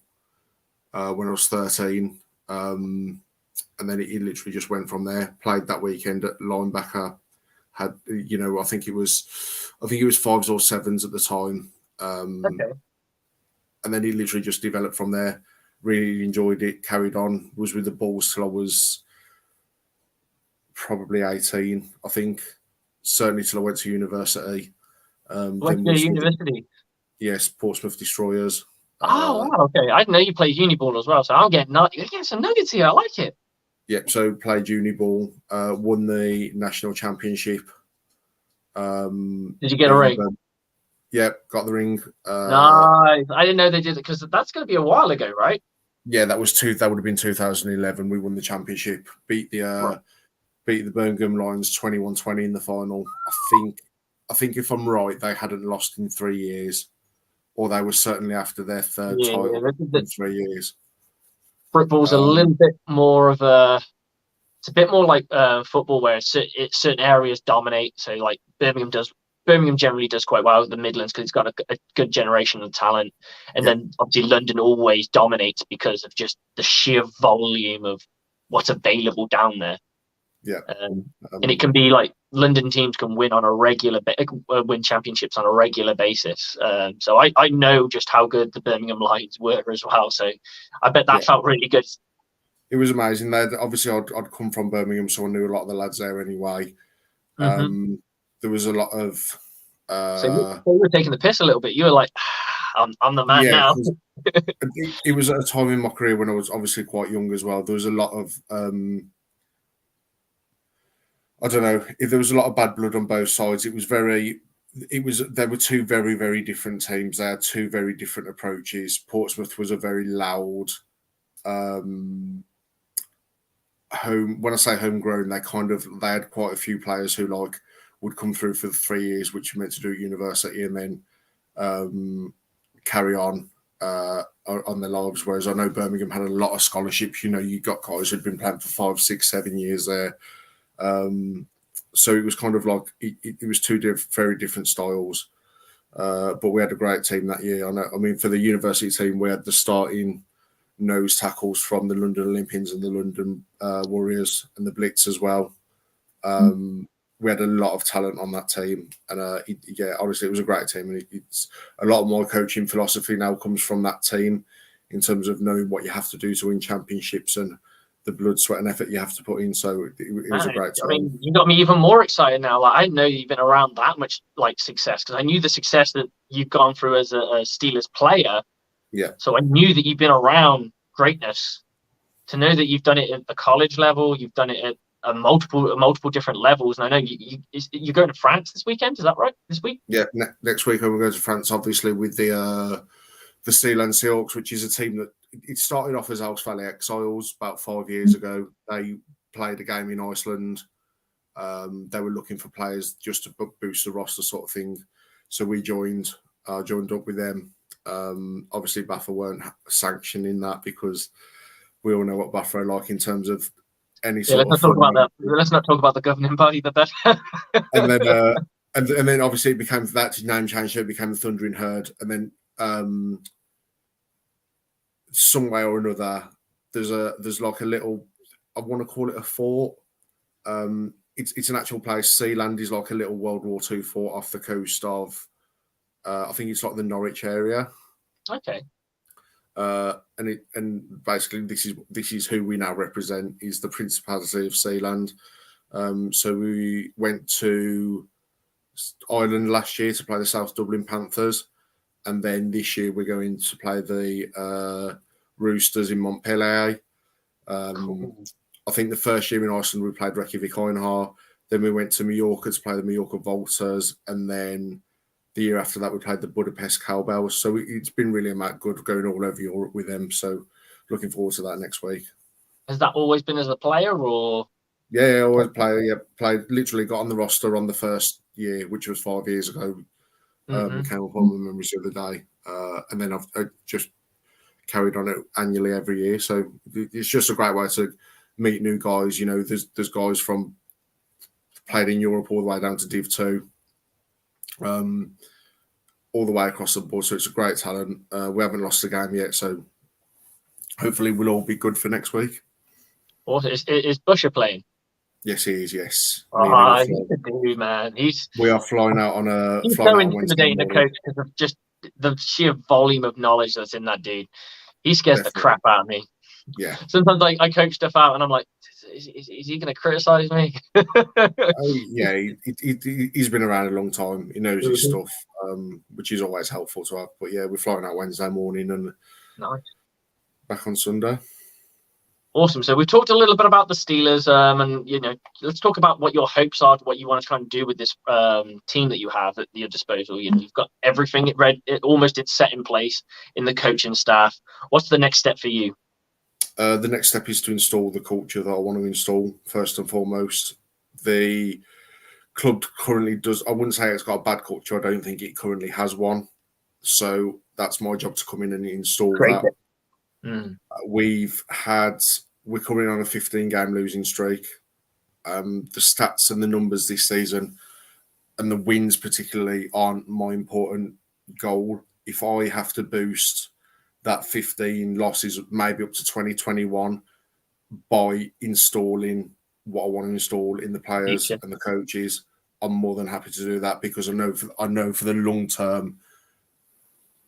when I was 13. And then it literally just went from there. Played that weekend at linebacker. Had, I think it was 5s or 7s at the time. Okay. And then he literally just developed from there. Really enjoyed it, carried on, was with the Bulls till I was probably 18, I think. Certainly till I went to university. Went to university? Yes, Portsmouth Destroyers. Oh, wow, okay. I didn't know you played uniball as well, so I'm getting some nuggets here. I like it. Yep, so played uniball, won the national championship. Did you get a ring? Yep, got the ring. Nice. I didn't know they did it because that's going to be a while ago, right? Yeah, that would have been 2011. We won the championship, beat the Birmingham Lions 21-20 in the final. I think if I'm right, they hadn't lost in 3 years, or they were certainly after their third title in 3 years. Football's a little bit more of it's a bit more like football where certain areas dominate. So like Birmingham generally does quite well with the Midlands because it's got a good generation of talent. And then obviously London always dominates because of just the sheer volume of what's available down there. Yeah. And it can be like London teams can win on a win championships on a regular basis. So I know just how good the Birmingham Lions were as well. So I bet that felt really good. It was amazing. Obviously, I'd come from Birmingham, so I knew a lot of the lads there anyway. There was a lot of. So you were taking the piss a little bit. You were like, I'm the man now. It was at a time in my career when I was obviously quite young as well. There was a lot of. I don't know if there was a lot of bad blood on both sides. It was very They were two very, very different teams. They had two very different approaches. Portsmouth was a very loud home. When I say homegrown, they had quite a few players who would come through for the 3 years, which you meant to do at university, and then carry on their lives. Whereas I know Birmingham had a lot of scholarships. You got guys who'd been playing for 5, 6, 7 years there. So it was kind of like it was two very different styles. But we had a great team that year. I mean, for the university team, we had the starting nose tackles from the London Olympians and the London Warriors and the Blitz as well. We had a lot of talent on that team, and honestly, it was a great team. And it's a lot of my coaching philosophy now comes from that team, in terms of knowing what you have to do to win championships and the blood, sweat, and effort you have to put in. So it was a great time. I mean, you got me even more excited now. Like, I didn't know you've been around that much success, because I knew the success that you've gone through as a Steelers player. Yeah. So I knew that you've been around greatness. To know that you've done it at the college level, you've done it at multiple different levels, and I know you're going to France this weekend. Is that right? This week? Yeah, next week I'm going to France, obviously, with the Sealand Seahawks, which is a team that it started off as House Valley Exiles about 5 years ago. They played a game in Iceland. They were looking for players just to boost the roster, sort of thing. So we joined up with them. Obviously, Baffa weren't sanctioning that, because we all know what Baffa are like in terms of any sort of funding. Let's not talk about the governing body. And then and then obviously it became that name change. So it became the Thundering Herd, and then some way or another, there's like a little, I want to call it a fort. It's an actual place. Sealand is like a little World War II fort off the coast of, I think it's like the Norwich area. Okay. And basically this is who we now represent, is the Principality of Sealand. So we went to Ireland last year to play the South Dublin Panthers, and then this year we're going to play the Roosters in Montpellier. Cool. I think the first year in Iceland we played Reykjavik Einhar. Then we went to Mallorca to play the Mallorca Volters, and then the year after that we played the Budapest Cowbells. So it's been really good going all over Europe with them. So looking forward to that next week. Has that always been as a player, or? Yeah, always play. Yeah, played. Literally got on the roster on the first year, which was 5 years ago. Came up on the memories the other day, and then I've just carried on it annually every year. So it's just a great way to meet new guys. There's guys from played in Europe all the way down to Div 2, all the way across the board. So it's a great talent. We haven't lost the game yet, so hopefully we'll all be good for next week. Awesome. Is Busher playing? Yes, he is. Yes. He's a dude, man. We are flying out on a. He's so intimidating the coach because of just the sheer volume of knowledge that's in that dude. He scares the crap out of me. Yeah. Sometimes I coach stuff out and I'm like, is he going to criticize me? Yeah, he's been around a long time. He knows his stuff, which is always helpful to have. But yeah, we're flying out Wednesday morning and back on Sunday. Awesome. So we've talked a little bit about the Steelers, and let's talk about what your hopes are, what you want to try and do with this team that you have at your disposal. You've got everything it's set in place in the coaching staff. What's the next step for you? The next step is to install the culture that I want to install first and foremost. The club currently does. I wouldn't say it's got a bad culture. I don't think it currently has one. So that's my job to come in and install that. We're coming on a 15-game losing streak. The stats and the numbers this season, and the wins particularly, aren't my important goal. If I have to boost that 15 losses, maybe up to 2021, by installing what I want to install in the players and the coaches, I'm more than happy to do that, because I know for the long term,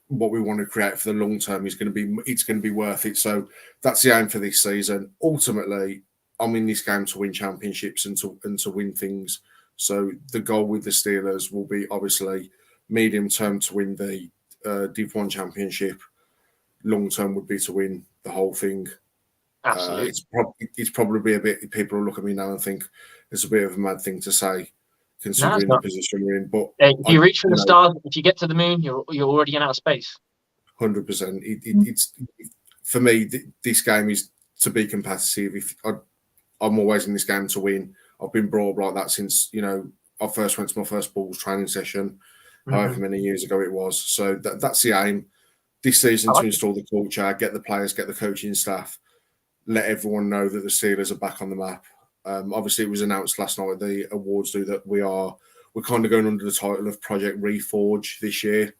what we want to create for the long term is going to be worth it. So that's the aim for this season. Ultimately, I'm in this game to win championships and to win things. So the goal with the Steelers will be obviously medium term to win the Div 1 championship. Long term would be to win the whole thing. Absolutely. It's probably a bit. People will look at me now and think it's a bit of a mad thing to say, No, it's considering the not. position we're in. But If you reach for the stars, if you get to the moon, you're already in outer space. 100%. It's for me. This game is to be competitive. I'm always in this game to win. I've been brought up like that since I first went to my first Bulls training session, however many years ago it was. So that's the aim this season, to install the culture, get the players, get the coaching staff, let everyone know that the Steelers are back on the map. Obviously, it was announced last night at the awards do that we're kind of going under the title of Project Reforge this year.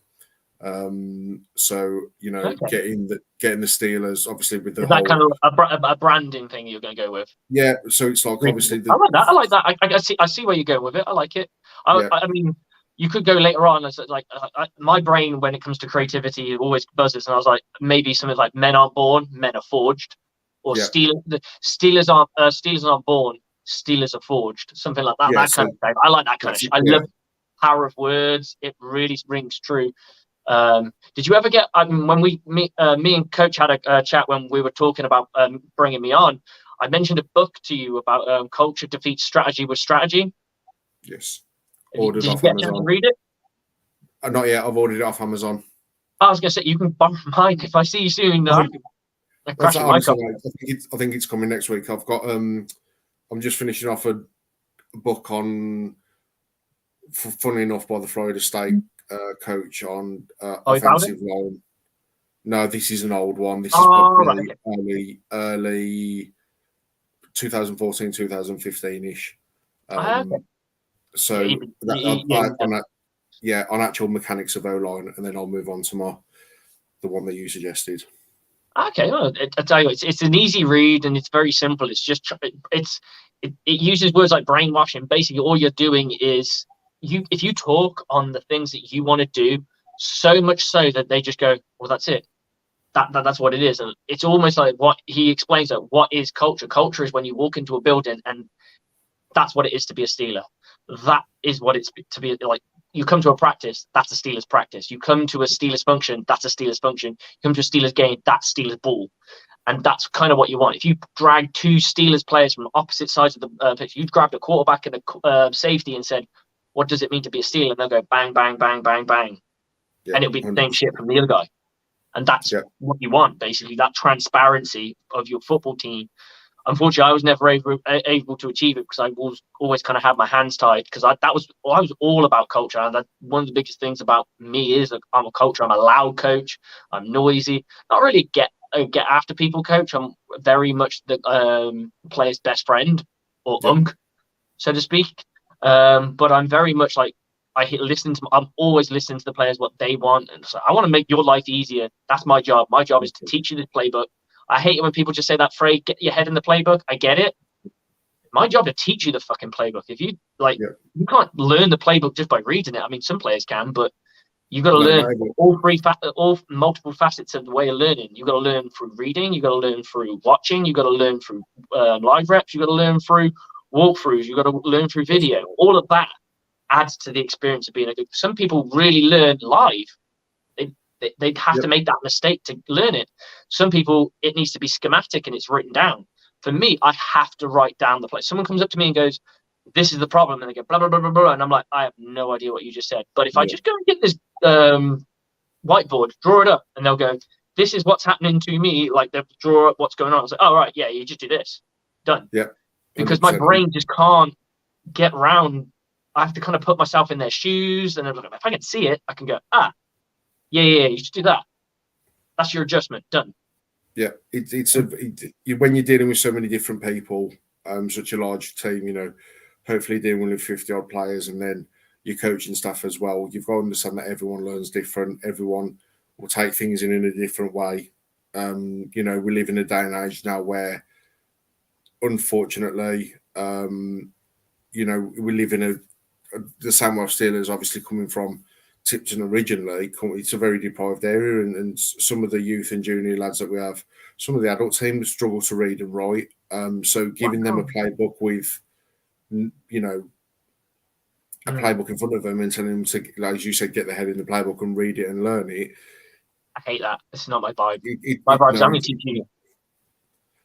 So getting the Steelers, obviously with the Is that kind of a branding thing you're going to go with? Yeah, so it's like obviously I like that. I like that. I see where you're going with it. I like it. I mean, you could go later on as like my brain when it comes to creativity always buzzes, and I was like maybe something like men aren't born, men are forged, or Steelers aren't born, Steelers are forged, something like that. That kind of thing. I like that kind of shit. I love power of words. It really rings true. Did you ever get when me and Coach had a chat when we were talking about bringing me on? I mentioned a book to you about culture defeats strategy with strategy. Yes. Did you get a chance to read it? Not yet. I've ordered it off Amazon. I was going to say you can borrow mine if I see you soon. I think it's coming next week. I've got I'm just finishing off a book on, funny enough, by the Florida State coach on offensive line. No, this is an old one. This is probably early 2014, 2015-ish. So on actual mechanics of O-line, and then I'll move on to the one that you suggested. Okay, well, I tell you, it's an easy read and it's very simple. It's just it uses words like brainwashing. Basically, all you're doing is if you talk on the things that you want to do, so much so that they just go, well, that's it. That's what it is. And it's almost like what he explains that what is culture. Culture is when you walk into a building and that's what it is to be a Steeler. That is what it's to be like. You come to a practice, that's a Steelers practice. You come to a Steelers function, that's a Steelers function. You come to a Steelers game, that's Steelers ball. And that's kind of what you want. If you drag two Steelers players from opposite sides of the pitch, you grabbed a quarterback and a safety and said, what does it mean to be a Steeler? And they'll go bang, bang, bang, bang, bang. Yeah, and it'll be the same shit from the other guy. And that's what you want, basically, that transparency of your football team. Unfortunately, I was never able to achieve it because I was always kind of had my hands tied because I was all about culture. And one of the biggest things about me is I'm a culture. I'm a loud coach. I'm noisy. Not really get after people coach. I'm very much the player's best friend or unk, so to speak. But I'm very much like I'm always listening to the players what they want, and so I want to make your life easier. That's my job. My job is to teach you this playbook. I hate it when people just say that phrase, get your head in the playbook. I get it. My job to teach you the fucking playbook. If you you can't learn the playbook just by reading it. I mean, some players can, but you've got to learn all multiple facets of the way of learning. You've got to learn through reading. You've got to learn through watching. You've got to learn through live reps. You've got to learn through walkthroughs. You've got to learn through video. All of that adds to the experience of being a good. Some people really learn live. They'd have to make that mistake to learn it. Some people, it needs to be schematic and it's written down. For me, I have to write down the play. Someone comes up to me and goes, this is the problem. And they go, blah, blah, blah, blah, blah. And I'm like, I have no idea what you just said. But if I just go and get this whiteboard, draw it up, and they'll go, this is what's happening to me. Like they'll draw up what's going on. I was like, oh, right, yeah, you just do this. Done. Yeah. Because my brain just can't get around. I have to kind of put myself in their shoes. And if I can see it, I can go, yeah, you should do that. That's your adjustment. Done. Yeah, when you're dealing with so many different people, such a large team, hopefully dealing with 50 odd players, and then your coaching staff as well. You've got to understand that everyone learns different. Everyone will take things in a different way. We live in a day and age now where, unfortunately, we live in the Samuel Steelers, obviously coming from Tipton originally, it's a very deprived area, and some of the youth and junior lads that we have, some of the adult teams struggle to read and write. So giving them a playbook with, a playbook in front of them and telling them to, like as you said, get their head in the playbook and read it and learn it. I hate that. It's not my vibe. My vibe is I'm going to teach you.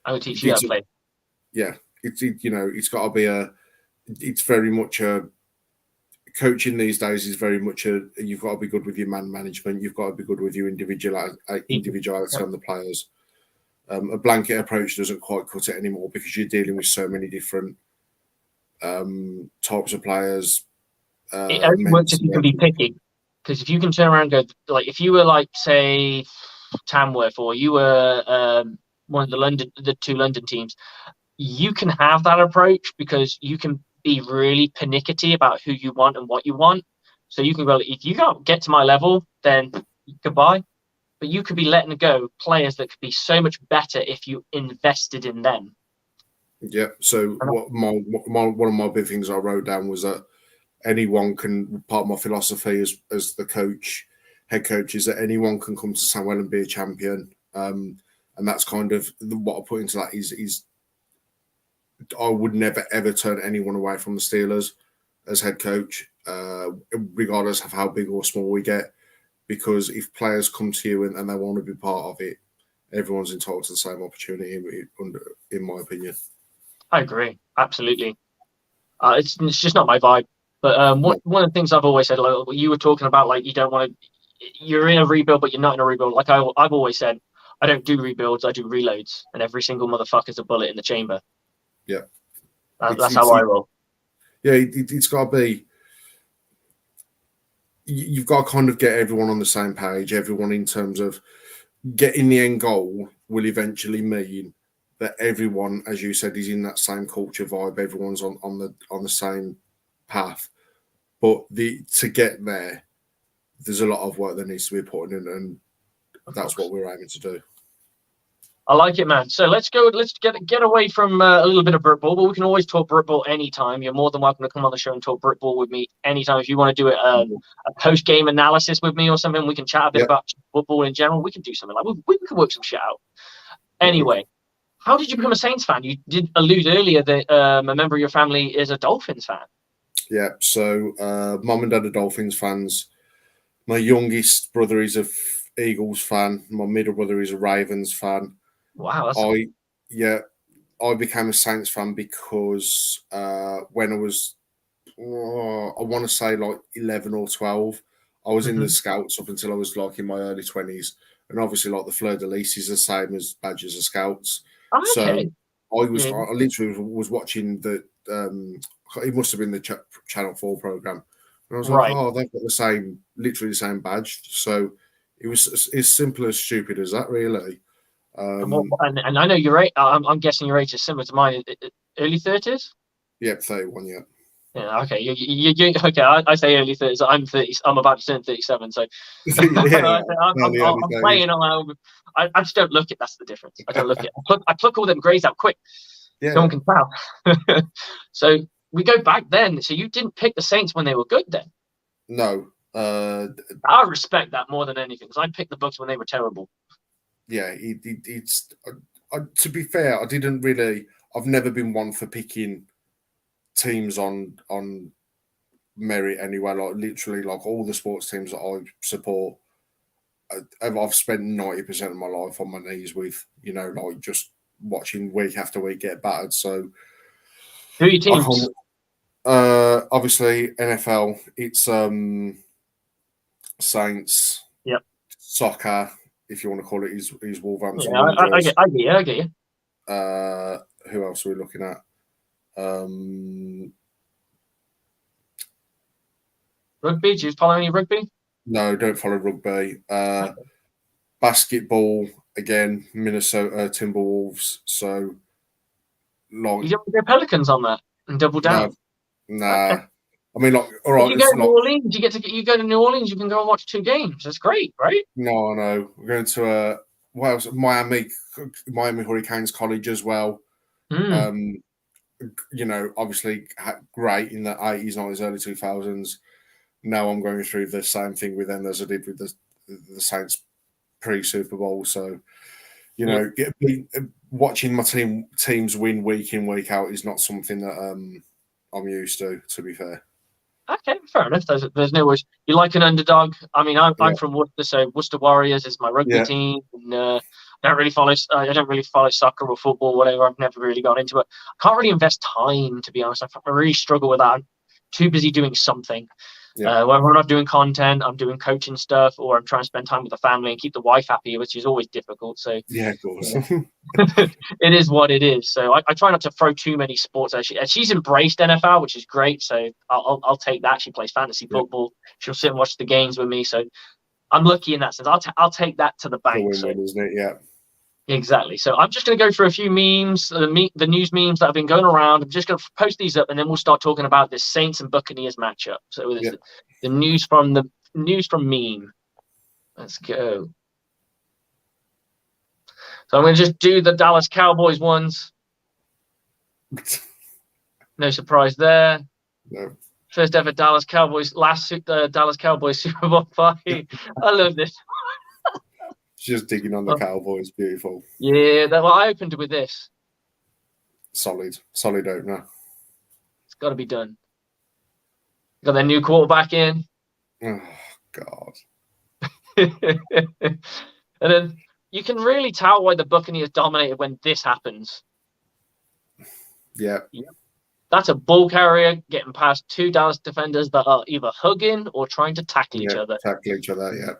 I'm going to teach you how to play. Yeah, it's got to be it's very much a coaching these days is very much you've got to be good with your man management. You've got to be good with your individuality on the players. A blanket approach doesn't quite cut it anymore because you're dealing with so many different types of players. It only works if you can be picky. Because if you can turn around and go, like, if you were like, say, Tamworth, or you were one of the two London teams, you can have that approach because you can be really pernickety about who you want and what you want. So you can go, if you can't get to my level, then goodbye. But you could be letting go players that could be so much better if you invested in them. Yeah. So one of my big things I wrote down was that anyone can, part of my philosophy as the head coach, is that anyone can come to Sandwell and be a champion. And that's kind of what I put into that is I would never, ever turn anyone away from the Steelers as head coach, regardless of how big or small we get. Because if players come to you and they want to be part of it, everyone's entitled to the same opportunity, in my opinion. I agree. Absolutely. It's just not my vibe. But one of the things I've always said, like you were talking about, like you don't want to, you're in a rebuild, but you're not in a rebuild. Like I've always said, I don't do rebuilds, I do reloads, and every single motherfucker's a bullet in the chamber. Yeah, that's how I roll. Yeah, it's got to be. You've got to kind of get everyone on the same page. Everyone, in terms of getting the end goal, will eventually mean that everyone, as you said, is in that same culture vibe. Everyone's on the same path. But to get there, there's a lot of work that needs to be put in, and that's what we're aiming to do. I like it, man. So let's go. Let's get away from a little bit of Brit Ball, but we can always talk Brit Ball anytime. You're more than welcome to come on the show and talk Brit Ball with me anytime. If you want to do a post-game analysis with me or something, we can chat a bit about football in general. We can do something like we can work some shit out. Anyway, how did you become a Saints fan? You did allude earlier that a member of your family is a Dolphins fan. Yeah. So mum and dad are Dolphins fans. My youngest brother is a Eagles fan. My middle brother is a Ravens fan. Wow. I became a Saints fan because when I was, I want to say like 11 or 12, I was in the Scouts up until I was like in my early 20s. And obviously, like the Fleur de Lis is the same as badges of Scouts. Okay. So I literally was watching it must have been the Channel 4 program. And I was like, oh, they've got literally the same badge. So it was as simple as stupid as that, really. And I know your age. I'm guessing your age is similar to mine. Early 30s. Yep, 31. Yeah. Yeah. Okay. You okay. I say early 30s. I'm 30. I'm about to turn 37. So I'm playing around. I just don't look it. That's the difference. I don't look it. I pluck all them greys out quick. Yeah. No one can tell. So we go back then. So you didn't pick the Saints when they were good then? No. I respect that more than anything because I picked the Bucks when they were terrible. Yeah, it's to be fair, I've never been one for picking teams on merit anyway. Like literally, like all the sports teams that I support, I've spent 90% of my life on my knees with, like just watching week after week get battered. So who are your teams? Obviously NFL, it's Saints. Yep. Soccer, if you want to call it, is Wolverhampton. Yeah, I get you. Who else are we looking at? Rugby? Do you follow any rugby? No, don't follow rugby. Basketball, again, Minnesota Timberwolves. So, you don't go Pelicans on that and double down? Nah. Okay. I mean, like, all right. If you go to New Orleans, you go to New Orleans, you can go and watch 2 games. That's great, right? No. We're going to Miami Hurricanes College as well. Obviously great in the 80s, 90s, early 2000s. Now I'm going through the same thing with them as I did with the Saints pre-Super Bowl. So, watching my teams win week in, week out is not something that I'm used to be fair. Okay, fair enough. There's no worries. You like an underdog? I mean, I'm from Worcester, so Worcester Warriors is my rugby team. And, I don't really follow soccer or football, whatever. I've never really got into it. I can't really invest time, to be honest. I really struggle with that. I'm too busy doing something. Yeah. When we're not doing content, I'm doing coaching stuff, or I'm trying to spend time with the family and keep the wife happy, which is always difficult. So Yeah, of course. it is what it is. So I try not to throw too many sports. She's embraced NFL, which is great. So I'll take that. She plays fantasy football. She'll sit and watch the games with me. So I'm lucky in that sense. I'll take that to the It's a bank. So win-win, isn't it? Yeah. exactly. So I'm just going to go through a few memes, the news memes that have been going around. I'm just going to post these up, and then we'll start talking about this Saints and Buccaneers matchup. So it's the news from meme. Let's go. So I'm going to just do the Dallas Cowboys ones. No surprise there. No. First ever Dallas Cowboys, Dallas Cowboys Super Bowl party. I love this. Just digging on the Cowboys. Beautiful. Yeah, well, I opened with this. Solid opener. It's got to be done. Got their new quarterback in. Oh, God. And then you can really tell why the Buccaneers dominated when this happens. Yeah. That's a ball carrier getting past two Dallas defenders that are either hugging or trying to tackle each other. Yeah.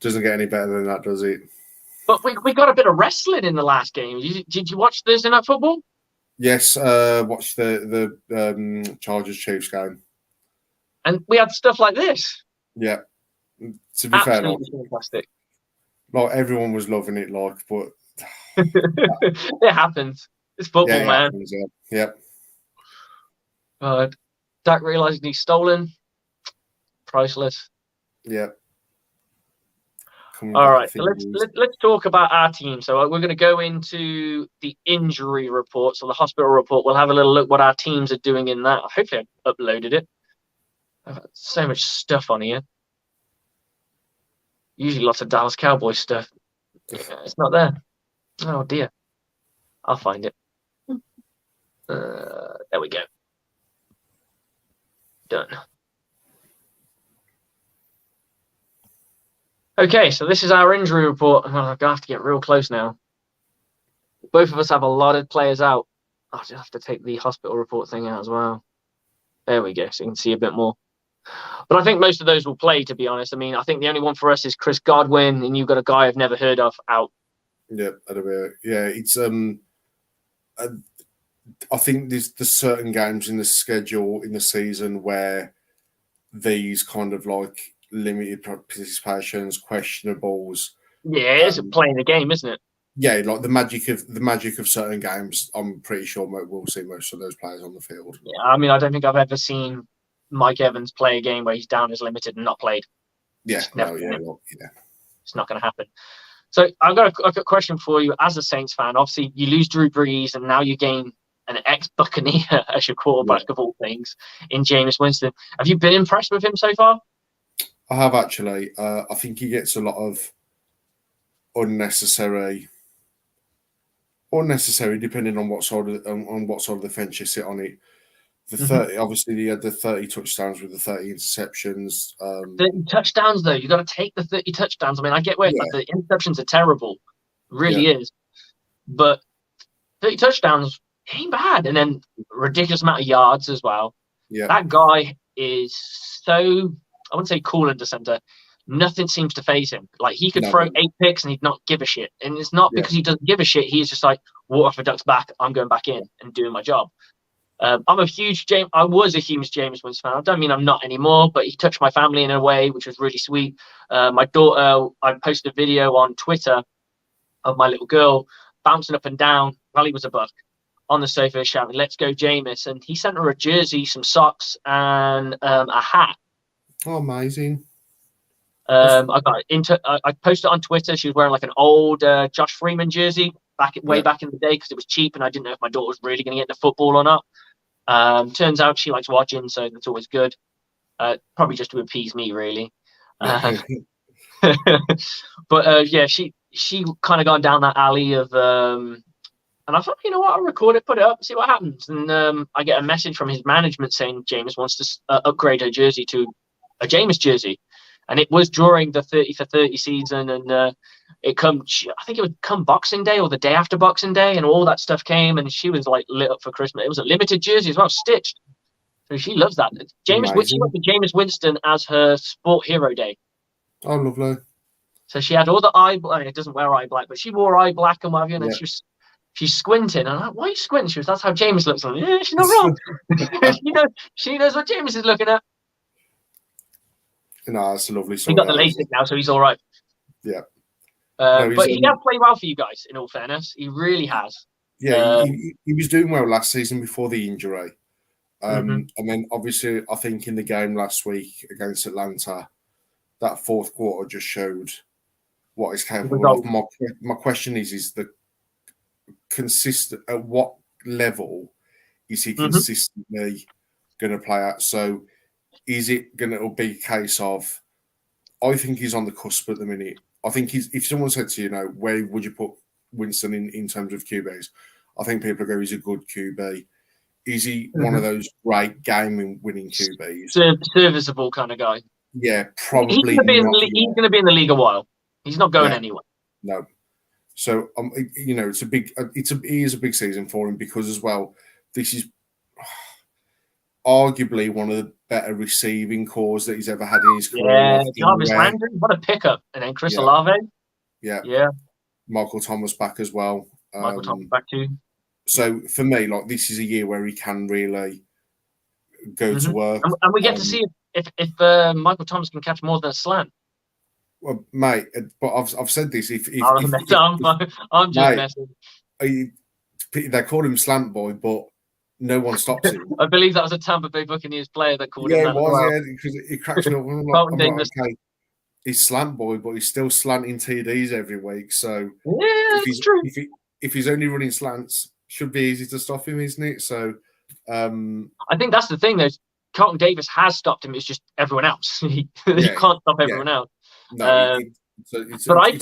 Doesn't get any better than that, does it? But we got a bit of wrestling in the last game. Did you watch Thursday Night Football? Yes, watched the Chargers Chiefs game. And we had stuff like this. Yeah. To be Absolutely fair, fantastic. like everyone was loving it, but it happens. It's football, man. Happens, yeah. Dak realizing he's stolen. Priceless. Yeah. All right, so let's talk about our team. So we're going to go into the injury report, so the hospital report. We'll have a little look what our teams are doing in that. Hopefully, I've uploaded it. I've got so much stuff on here. Usually, lots of Dallas Cowboys stuff. Yeah, it's not there. Oh dear. I'll find it. There we go. Done. Okay, so this is our injury report. Oh, I'm going to have to get real close now. Both of us have a lot of players out. I'll just have to take the hospital report thing out as well. There we go, so you can see a bit more. But I think most of those will play, to be honest. I mean, I think the only one for us is Chris Godwin, and you've got a guy I've never heard of out. Yeah, it's I think there's certain games in the schedule in the season where these kind of like limited participations, questionables. Yeah, it's playing the game, isn't it? Yeah, like the magic of certain games. I'm pretty sure we'll see most of those players on the field. Yeah, I mean, I don't think I've ever seen Mike Evans play a game where he's down as limited and not played. Yeah, it's not going to happen. So I've got a question for you as a Saints fan. Obviously, you lose Drew Brees, and now you gain an ex-Buccaneer as your quarterback of all things in Jameis Winston. Have you been impressed with him so far? I have actually. I think he gets a lot of unnecessary, depending on what side of the fence you sit on it. The 30, obviously, he had the 30 touchdowns with the 30 interceptions. 30 touchdowns, though. You got to take the 30 touchdowns. I mean, I get where the interceptions are terrible. It really is. But 30 touchdowns ain't bad. And then ridiculous amount of yards as well. Yeah. That guy is so, I wouldn't say cool under center. Nothing seems to phase him. Like, he could throw 8 picks and he'd not give a shit. And it's not because he doesn't give a shit. He's just like, water off a duck's back. I'm going back in and doing my job. I was a huge Jameis Winston fan. I don't mean I'm not anymore, but he touched my family in a way which was really sweet. My daughter, I posted a video on Twitter of my little girl bouncing up and down while he was a Buck on the sofa shouting, "Let's go, Jameis!" And he sent her a jersey, some socks, and a hat. Oh, amazing! I posted it on Twitter. She was wearing like an old Josh Freeman jersey way back in the day because it was cheap, and I didn't know if my daughter was really going to get into football or not. Turns out she likes watching, so that's always good. Probably just to appease me, really. But she kind of gone down that alley of, and I thought, you know what, I'll record it, put it up, see what happens. And I get a message from his management saying Jameis wants to upgrade her jersey to a Jameis jersey, and it was during the 30 for 30 season, and I think it would come Boxing Day or the day after Boxing Day, and all that stuff came, and she was like lit up for Christmas. It was a limited jersey as well, stitched. So she loves that. She went Amazing. to James Winston as her sport hero day. Oh, lovely. So she had all the eye. I mean, it doesn't wear eye black, but she wore eye black and what have you. And then Yeah. she's squinting. And I'm like, why are you squinting? She was, that's how James looks. Like, yeah, she's not wrong. she knows what James is looking at. No, that's a lovely He story. got the LASIK now, so he's all right. Yeah. No, but he has played well for you guys. In all fairness, he really has. Yeah, he was doing well last season before the injury. And then obviously, I think in the game last week against Atlanta, that fourth quarter just showed what he's capable of. My question is the consistent at what level is he consistently going to play at? So is it going to be a case of, I think he's on the cusp at the minute. I think if someone said to you, where would you put Winston in terms of QBs? I think people go, he's a good QB. Is he one of those great game-winning QBs? Serviceable kind of guy. Yeah, probably. He's going to be in the league a while. He's not going anywhere. No. So it is a big season for him because as well, this is arguably one of the better receiving cores that he's ever had in his career. Yeah, Jarvis Landry, what a pickup, and then Chris Olave. Yeah. Michael Thomas back as well. Michael Thomas back too. So for me, this is a year where he can really go to work, and we get to see if Michael Thomas can catch more than a slant. Well, mate, but I've said this. I'm just messing. They called him Slant Boy, but no one stops him. I believe that was a Tampa Bay Buccaneers player that called him that. Yeah, it was. Because it cracks me up. I'm like, okay, he's Slant Boy, but he's still slanting TDs every week. So it's true. If he's only running slants, should be easy to stop him, isn't it? So I think that's the thing, though. Carlton Davis has stopped him. It's just everyone else. He can't stop everyone else. No, but I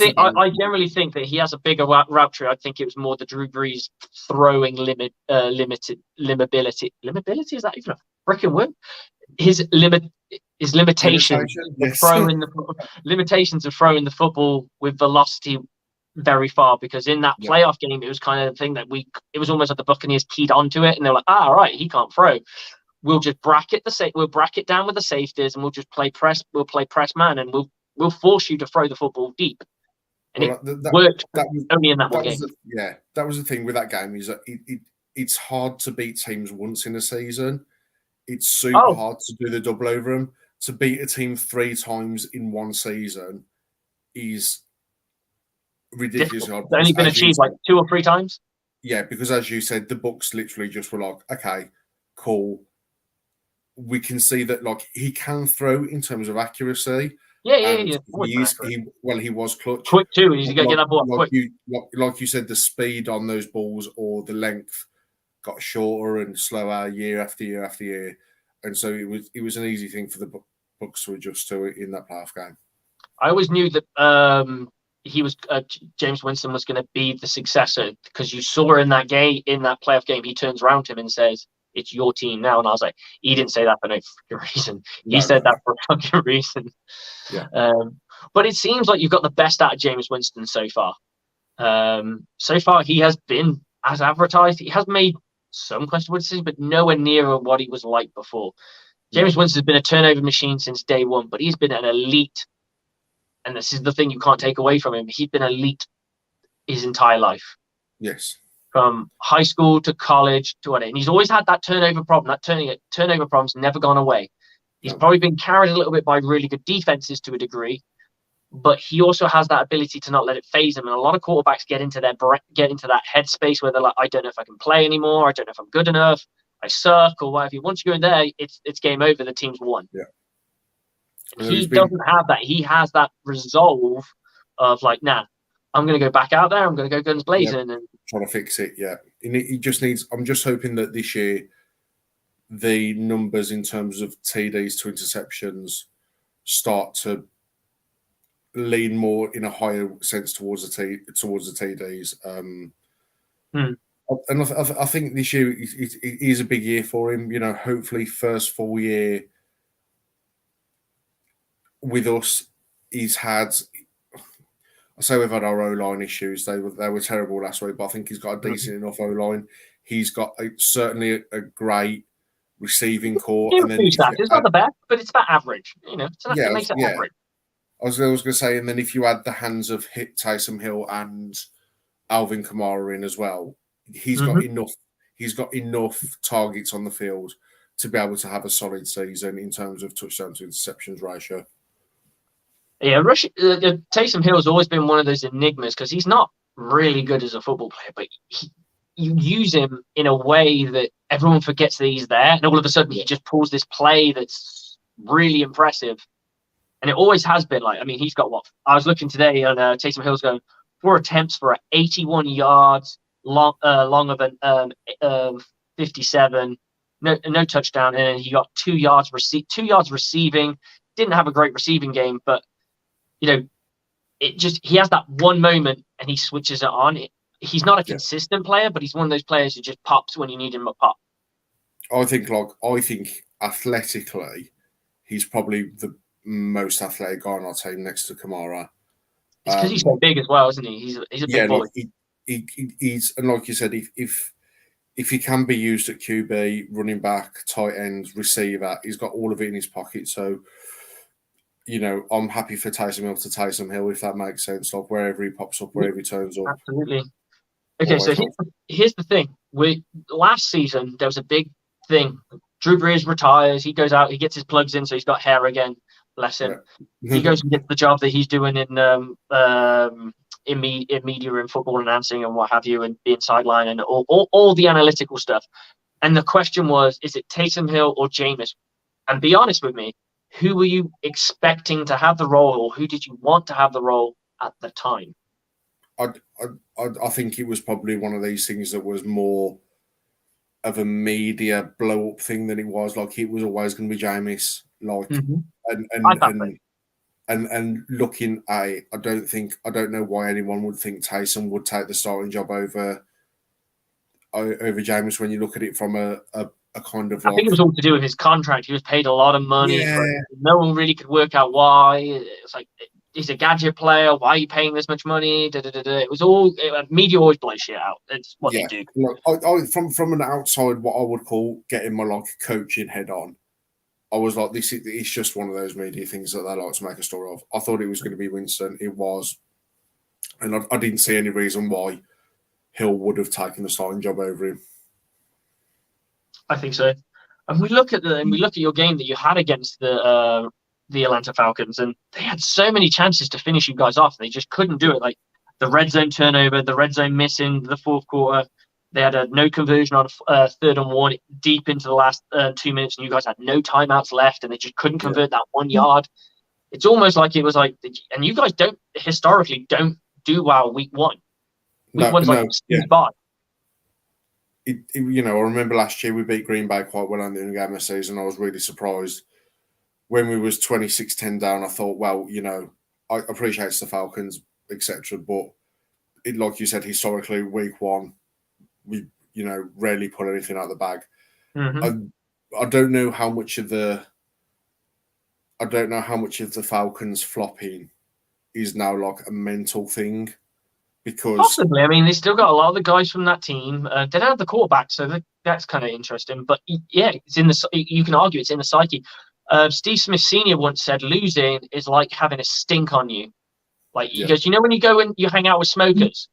generally think that he has a bigger route tree. I think it was more the Drew Brees throwing limability. Limability, is that even a freaking word? His limitations of throwing the football with velocity very far, because in that playoff game it was kind of the thing that it was almost like the Buccaneers keyed onto it and they're like, all right, he can't throw. We'll just bracket down with the safeties and we'll just play press. We'll play press man and we'll force you to throw the football deep. And it worked only in that one game. That was the thing with that game, is that it's hard to beat teams once in a season. It's super hard to do the double over them. To beat a team 3 times in one season is ridiculous. It's only been achieved like 2 or 3 times. Yeah, because as you said, the Bucs literally just were like, okay, cool. We can see that he can throw in terms of accuracy. Yeah. He was clutch. Quick too. He's got to get that ball quick. Like you said, the speed on those balls or the length got shorter and slower year after year after year, and so it was an easy thing for the Bucs to adjust to it in that playoff game. I always knew that he was James Winston was going to be the successor, because you saw in that playoff game, he turns around to him and says, "It's your team now." And I was like, he didn't say that for no fucking reason. He said that for a fucking reason. Yeah. But it seems like you've got the best out of James Winston so far. So far, he has been as advertised. He has made some questionable decisions, but nowhere near what he was like before. James Winston has been a turnover machine since day one, but he's been an elite. And this is the thing you can't take away from him. He's been elite his entire life. Yes. From high school to college to whatever. And he's always had that turnover problem. That turnover problem's never gone away. He's probably been carried a little bit by really good defenses to a degree, but he also has that ability to not let it phase him. And a lot of quarterbacks get into that headspace where they're like, I don't know if I can play anymore. I don't know if I'm good enough. I suck or whatever. Once you go in there, it's game over. The team's won. Yeah. He doesn't have that. He has that resolve of like, nah, I'm going to go back out there. I'm going to go guns blazing and trying to fix it. Yeah, he just needs. I'm just hoping that this year the numbers in terms of TDs to interceptions start to lean more in a higher sense towards the TDs. And I think this year it is a big year for him. Hopefully first full year with us, he's had. I say we've had our O-line issues. They were terrible last week, but I think he's got a decent enough O-line. He's got certainly a great receiving core, Give and it then two if stats. you It's not add, the best, but it's about average. You know, so yeah, it makes it yeah, average. I was going to say, and then if you add the hands of Taysom Hill and Alvin Kamara in as well, he's got Mm-hmm. enough. He's got enough targets on the field to be able to have a solid season in terms of touchdown to interceptions ratio. Yeah, Taysom Hill has always been one of those enigmas because he's not really good as a football player, but you use him in a way that everyone forgets that he's there, and all of a sudden he just pulls this play that's really impressive. And it always has been like, I mean, he's got what? I was looking today, and Taysom Hill's going 4 attempts for 81 yards, long of an 57, no touchdown, and he got 2 yards receiving. Didn't have a great receiving game, but you know, he has that one moment and he switches it on. He's not a consistent player, but he's one of those players who just pops when you need him to pop. I think athletically, he's probably the most athletic guy on our team next to Kamara. It's because he's so big as well, isn't he? He's a big boy. He's, and like you said, if he can be used at QB, running back, tight end, receiver, he's got all of it in his pocket. So, you know, I'm happy for Taysom Hill to Taysom Hill, if that makes sense. Like wherever he pops up, wherever he turns up. Absolutely. Okay, so here's the thing. Last season there was a big thing. Drew Brees retires. He goes out. He gets his plugs in, so he's got hair again. Bless him. Yeah. He goes and gets the job that he's doing in media and football announcing and what have you, and being sideline and all the analytical stuff. And the question was, is it Taysom Hill or Jameis? And be honest with me, who were you expecting to have the role, or who did you want to have the role at the time? I think it was probably one of these things that was more of a media blow up thing than it was like it was always going to be Jameis. Like, and looking at it, I don't know why anyone would think Taysom would take the starting job over Jameis when you look at it from a kind of. I think it was all to do with his contract. He was paid a lot of money. Yeah. No one really could work out why. It's like, he's a gadget player. Why are you paying this much money? It was all media always blows shit out. It's what they do. Look, from an outside, what I would call getting my coaching head on, I was like, it's just one of those media things that they like to make a story of. I thought it was going to be Winston. It was, and I didn't see any reason why Hill would have taken the starting job over him. I think so. And we look at your game that you had against the Atlanta Falcons, and they had so many chances to finish you guys off. They just couldn't do it. Like the red zone turnover, the red zone miss in the fourth quarter. They had a no conversion on 3rd and 1 deep into the last 2 minutes, and you guys had no timeouts left, and they just couldn't convert that 1 yard. It's almost like it was like, and you guys don't do well week one. Week one's like by. You know, I remember last year we beat Green Bay quite well on the end game of the season. I was really surprised when we was 26-10 down. I thought, well, you know, I appreciate it's the Falcons, etc. But like you said, historically, week one, we, you know, rarely pull anything out of the bag. Mm-hmm. I don't know how much of the Falcons flopping is now like a mental thing. Because possibly, I mean, they still got a lot of the guys from that team. They don't have the quarterback, so that's kind of interesting. But yeah, it's in the. You can argue it's in the psyche. Steve Smith Sr. once said, "Losing is like having a stink on you." Like he goes, you know, when you go and you hang out with smokers.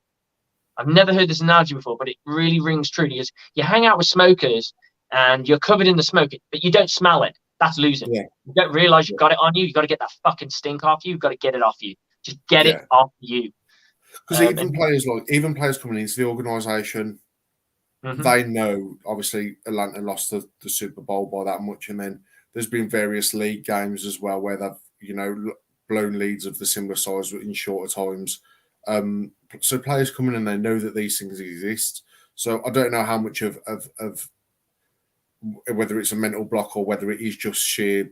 I've never heard this analogy before, but it really rings true. He goes, you hang out with smokers and you're covered in the smoke, but you don't smell it. That's losing. Yeah. You don't realize you've got it on you. You've got to get that fucking stink off you. You've got to get it off you. Just get it off you. Because even players coming into the organisation, they know, obviously, Atlanta lost the Super Bowl by that much. And then there's been various league games as well where they've, you know, blown leads of the similar size in shorter times. So players come in and they know that these things exist. So I don't know how much of whether it's a mental block or whether it is just sheer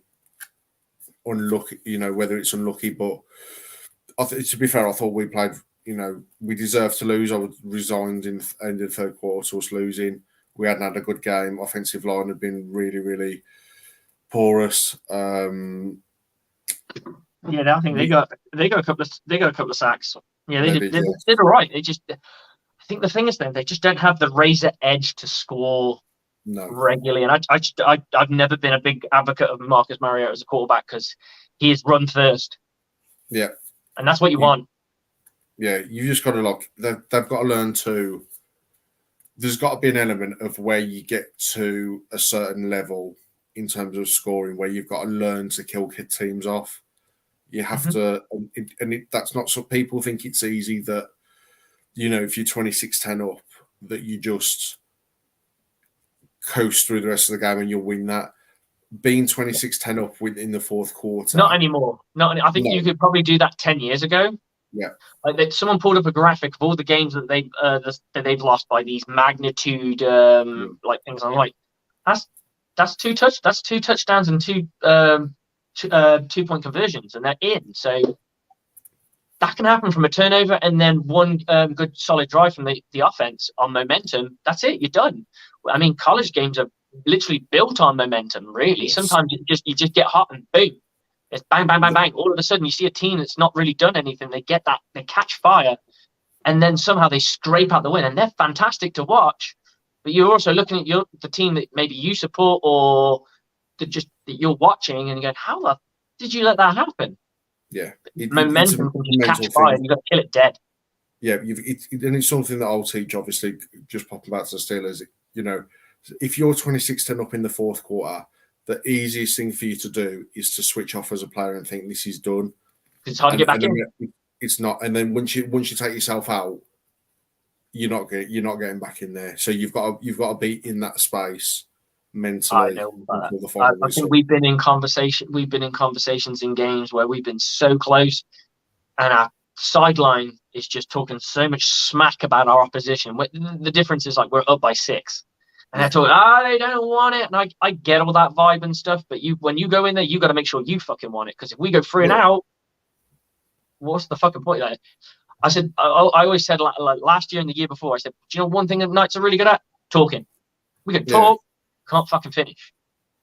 unlucky, you know, whether it's unlucky. But to be fair, I thought we played, you know, we deserved to lose. I was resigned in the end of the third quarter to us losing. We hadn't had a good game. Offensive line had been really, really porous. Yeah, I think they got a couple of sacks. Yeah, they did all right. I think the thing is, then they just don't have the razor edge to score No. regularly. And I've never been a big advocate of Marcus Mariota as a quarterback because he is run first. Yeah. And that's what you want. Yeah, you just got to they've got to learn to. There's got to be an element of where you get to a certain level in terms of scoring, where you've got to learn to kill teams off. You have to, that's not so people think it's easy that, if you're 26-10 up, that you just coast through the rest of the game and you'll win that. Being 26-10 up in the fourth quarter. Not anymore. I think you could probably do that 10 years ago. Yeah. Like someone pulled up a graphic of all the games that they've lost by these magnitude like things. I'm like, that's two touchdowns and two 2-point conversions, and they're in. So that can happen from a turnover and then one good solid drive from the offense on momentum. That's it. You're done. I mean, college games are literally built on momentum. Really, yes. Sometimes you just get hot and boom. It's bang, bang, bang, bang. All of a sudden, you see a team that's not really done anything. They catch fire, and then somehow they scrape out the win, and they're fantastic to watch. But you're also looking at the team that maybe you support or that you're watching, and you go, "How did you let that happen?" Yeah, momentum can just catch fire, and you got to kill it dead. Yeah, and it's something that I'll teach. Obviously, just popping back to the Steelers. If you're 26-10 up in the fourth quarter, the easiest thing for you to do is to switch off as a player and think this is done. It's hard to get back in. It's not, and then once you take yourself out, you're not getting back in there. So you've got to be in that space mentally. I know about that. I think we've been in conversations in games where we've been so close, and our sideline is just talking so much smack about our opposition. The difference is like we're up by 6. And they're talking, they don't want it. And I get all that vibe and stuff. But when you go in there, you got to make sure you fucking want it. Because if we go 3 and out, what's the fucking point there? I said, I always said like last year and the year before, I said, do you know one thing that Knights are really good at? Talking. We can talk, can't fucking finish.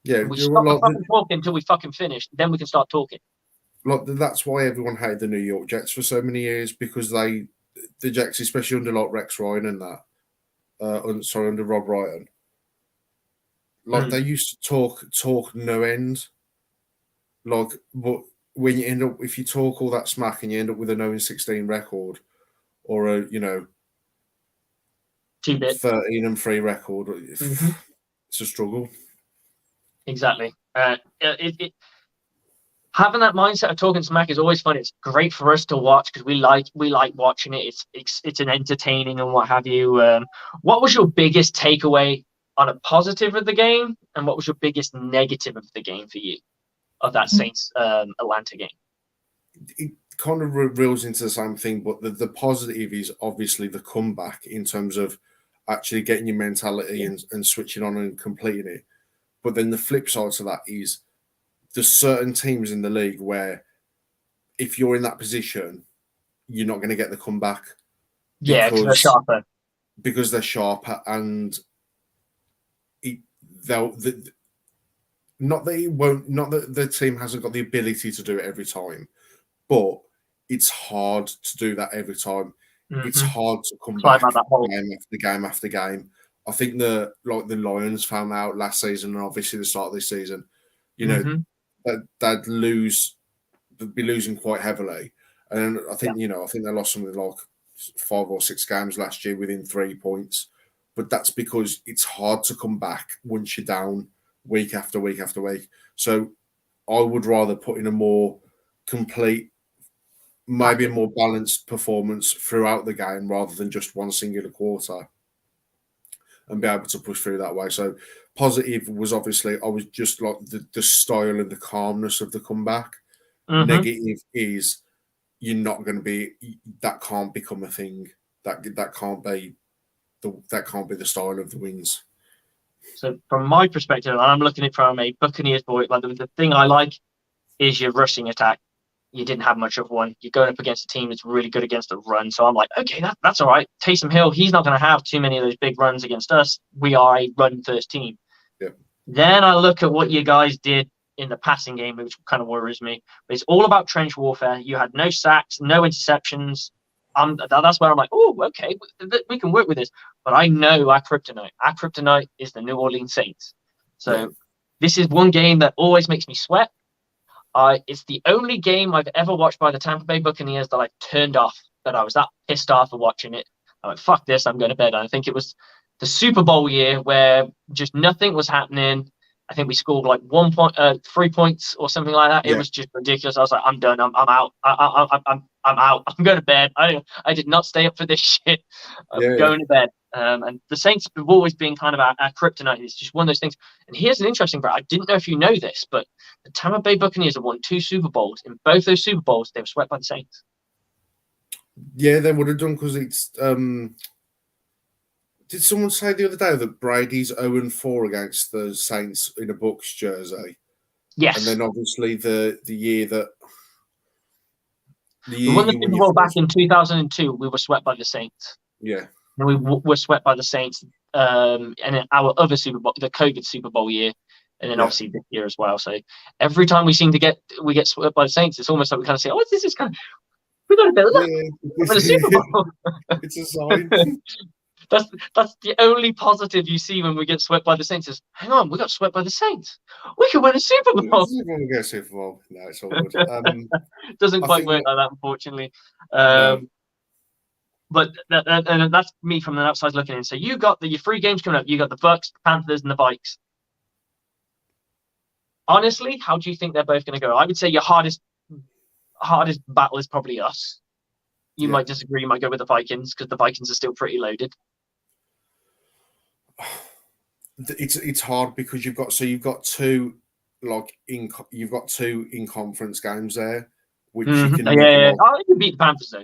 Yeah. We stop fucking talking until we fucking finish. Then we can start talking. That's why everyone hated the New York Jets for so many years, because the Jets, especially under like Rex Ryan and that, under Rob Ryan, they used to talk no end. But when you end up, if you talk all that smack and you end up with a 0-16 record, or a 13-3 record, it's a struggle. Exactly. Having that mindset of talking smack is always fun. It's great for us to watch because we like watching it. It's an entertaining and what have you. What was your biggest takeaway on a positive of the game, and what was your biggest negative of the game for you, of that Saints Atlanta game? It kind of reels into the same thing, but the positive is obviously the comeback in terms of actually getting your mentality and switching on and completing it. But then the flip side to that is there's certain teams in the league where if you're in that position, you're not going to get the comeback. Yeah, because they're sharper. Because they're sharper, and not that the team hasn't got the ability to do it every time, but it's hard to do that every time. It's hard to come back game after game after game. I think the Lions found out last season, and obviously the start of this season, they'd be losing quite heavily. And I think, I think they lost something like 5 or 6 games last year within 3 points. But that's because it's hard to come back once you're down week after week after week. So I would rather put in a more complete, maybe a more balanced performance throughout the game rather than just one singular quarter, and be able to push through that way. So positive was obviously, I was just like the style and the calmness of the comeback. Negative is you're not going to be, that can't become a thing. That can't be the style of the wins. So from my perspective, and I'm looking at it from a Buccaneers boy, like the thing I like is your rushing attack. You didn't have much of one. You're going up against a team that's really good against the run. So I'm like, okay, that's all right. Taysom Hill, he's not going to have too many of those big runs against us. We are a run-first team. Yep. Then I look at what you guys did in the passing game, which kind of worries me. But it's all about trench warfare. You had no sacks, no interceptions. That's where I'm like, oh, okay, we can work with this. But I know our kryptonite. Our kryptonite is the New Orleans Saints. Yeah. So this is one game that always makes me sweat. It's the only game I've ever watched by the Tampa Bay Buccaneers that I turned off, that I was that pissed off of watching it. I'm like, fuck this, I'm going to bed. And I think it was the Super Bowl year where just nothing was happening. I think we scored like 3 points or something like that. It Yeah. was just ridiculous. I was like, I'm done. I'm out. I'm out. I'm going to bed. I did not stay up for this shit. I'm Yeah. going to bed. And the Saints have always been kind of our kryptonite. It's just one of those things. And here's an interesting part. I didn't know if you know this, but the Tampa Bay Buccaneers have won 2 Super Bowls. In both those Super Bowls, they were swept by the Saints. Yeah, they would have done because it's. Did someone say the other day that Brady's 0-4 against the Saints in a Bucks jersey? Yes. And then obviously the year that we won the Super Bowl back in 2002. We were swept by the Saints. Yeah. And we were swept by the Saints. And then our other Super Bowl, the COVID Super Bowl year, and then obviously this year as well. So every time we get swept by the Saints, it's almost like we kind of say, "Oh, this is kind of we got a bit of luck for the Super Bowl." It's a sign. That's the only positive you see when we get swept by the Saints is, hang on, we got swept by the Saints. We could win a Super Bowl. We get Super Bowl. No, it's all good. Doesn't quite work like that, unfortunately. No. But and that's me from the outside looking in. So you got your 3 games coming up. You got the Bucks, the Panthers, and the Vikes. Honestly, how do you think they're both going to go? I would say your hardest battle is probably us. You might disagree. You might go with the Vikings because the Vikings are still pretty loaded. It's hard because you've got 2 in conference games there, which you can you beat the Panthers though.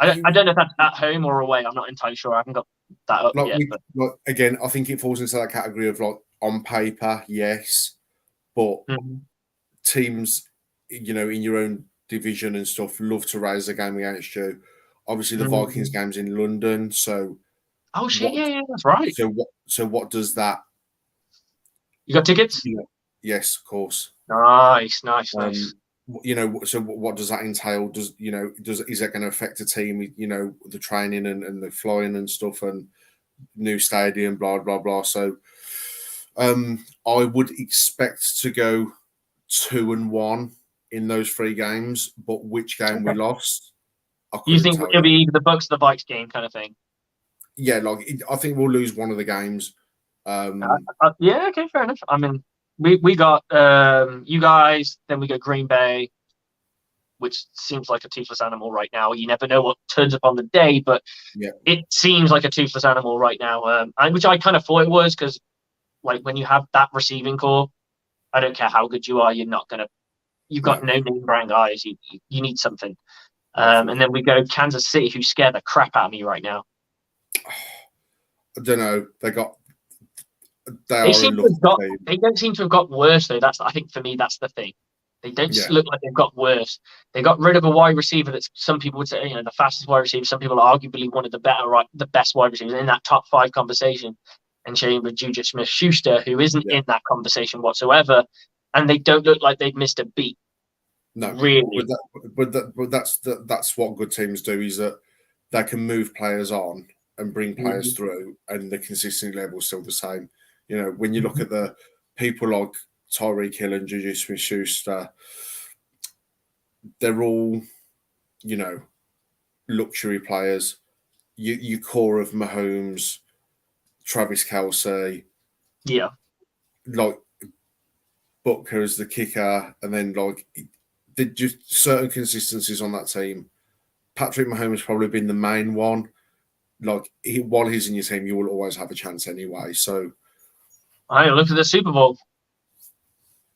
I don't know if that's at home or away. I'm not entirely sure. I haven't got that up yet. Again, I think it falls into that category of like on paper, yes, but teams, in your own division and stuff, love to raise a game against you. Obviously, the Vikings game's in London, so. Oh shit! Yeah, that's right. So what does that? You got tickets? Yes, of course. Nice. So what does that entail? Is that going to affect the team? The training and the flying and stuff, and new stadium, blah blah blah. So, I would expect to go 2-1 in those 3 games, but which game we lost, you think it'll be either the Bucks or the Vikes game kind of thing? Yeah, I think we'll lose one of the games. Yeah, okay, fair enough. I mean, we got you guys, then we got Green Bay, which seems like a toothless animal right now. You never know what turns up on the day, but it seems like a toothless animal right now. Which I kind of thought it was because, like, when you have that receiving core, I don't care how good you are, you're not gonna. You've got no name brand guys. You need something. And then we go Kansas City, who scare the crap out of me right now. I don't know. They don't seem to have got worse though. I think for me that's the thing. They don't look like they've got worse. They got rid of a wide receiver that some people would say, the fastest wide receiver. Some people are arguably one of the best wide receivers in that top 5 conversation. And Shane with Juju Smith-Schuster, who isn't in that conversation whatsoever, and they don't look like they've missed a beat. No, really. But that's what good teams do, is that they can move players on and bring players through, and the consistency level is still the same. When you look at the people like Tyreek Hill and Juju Smith-Schuster, they're all, luxury players. Your core of Mahomes, Travis Kelce, like Butker as the kicker, and then like just certain consistencies on that team. Patrick Mahomes has probably been the main one. Like while he's in your team, you will always have a chance anyway. So, I looked at the Super Bowl.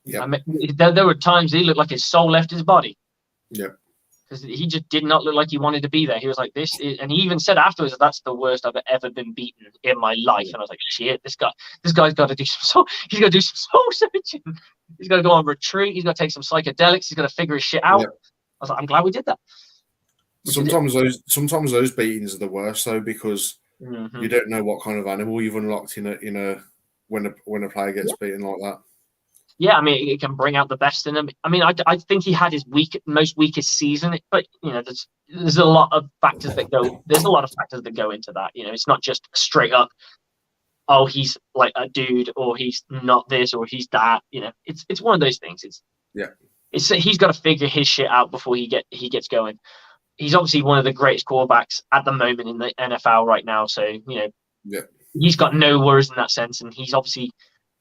Yeah, I mean, there were times he looked like his soul left his body. Yeah, because he just did not look like he wanted to be there. He was like and he even said afterwards that that's the worst I've ever been beaten in my life. And I was like, shit, this guy's got to do he's got to do some soul searching. He's got to go on retreat. He's got to take some psychedelics. He's got to figure his shit out. Yeah. I was like, I'm glad we did that. Sometimes those beatings are the worst though, because you don't know what kind of animal you've unlocked in a when a player gets beaten like that. yeah, I mean, it can bring out the best in him. I mean, I think he had his most weakest season, but there's a lot of factors that go. There's a lot of factors that go into that. It's not just straight up, oh, he's like a dude, or he's not this, or he's that. It's one of those things. Yeah. He's got to figure his shit out before he gets going. He's obviously one of the greatest quarterbacks at the moment in the NFL right now. So Yeah. he's got no worries in that sense, and he's obviously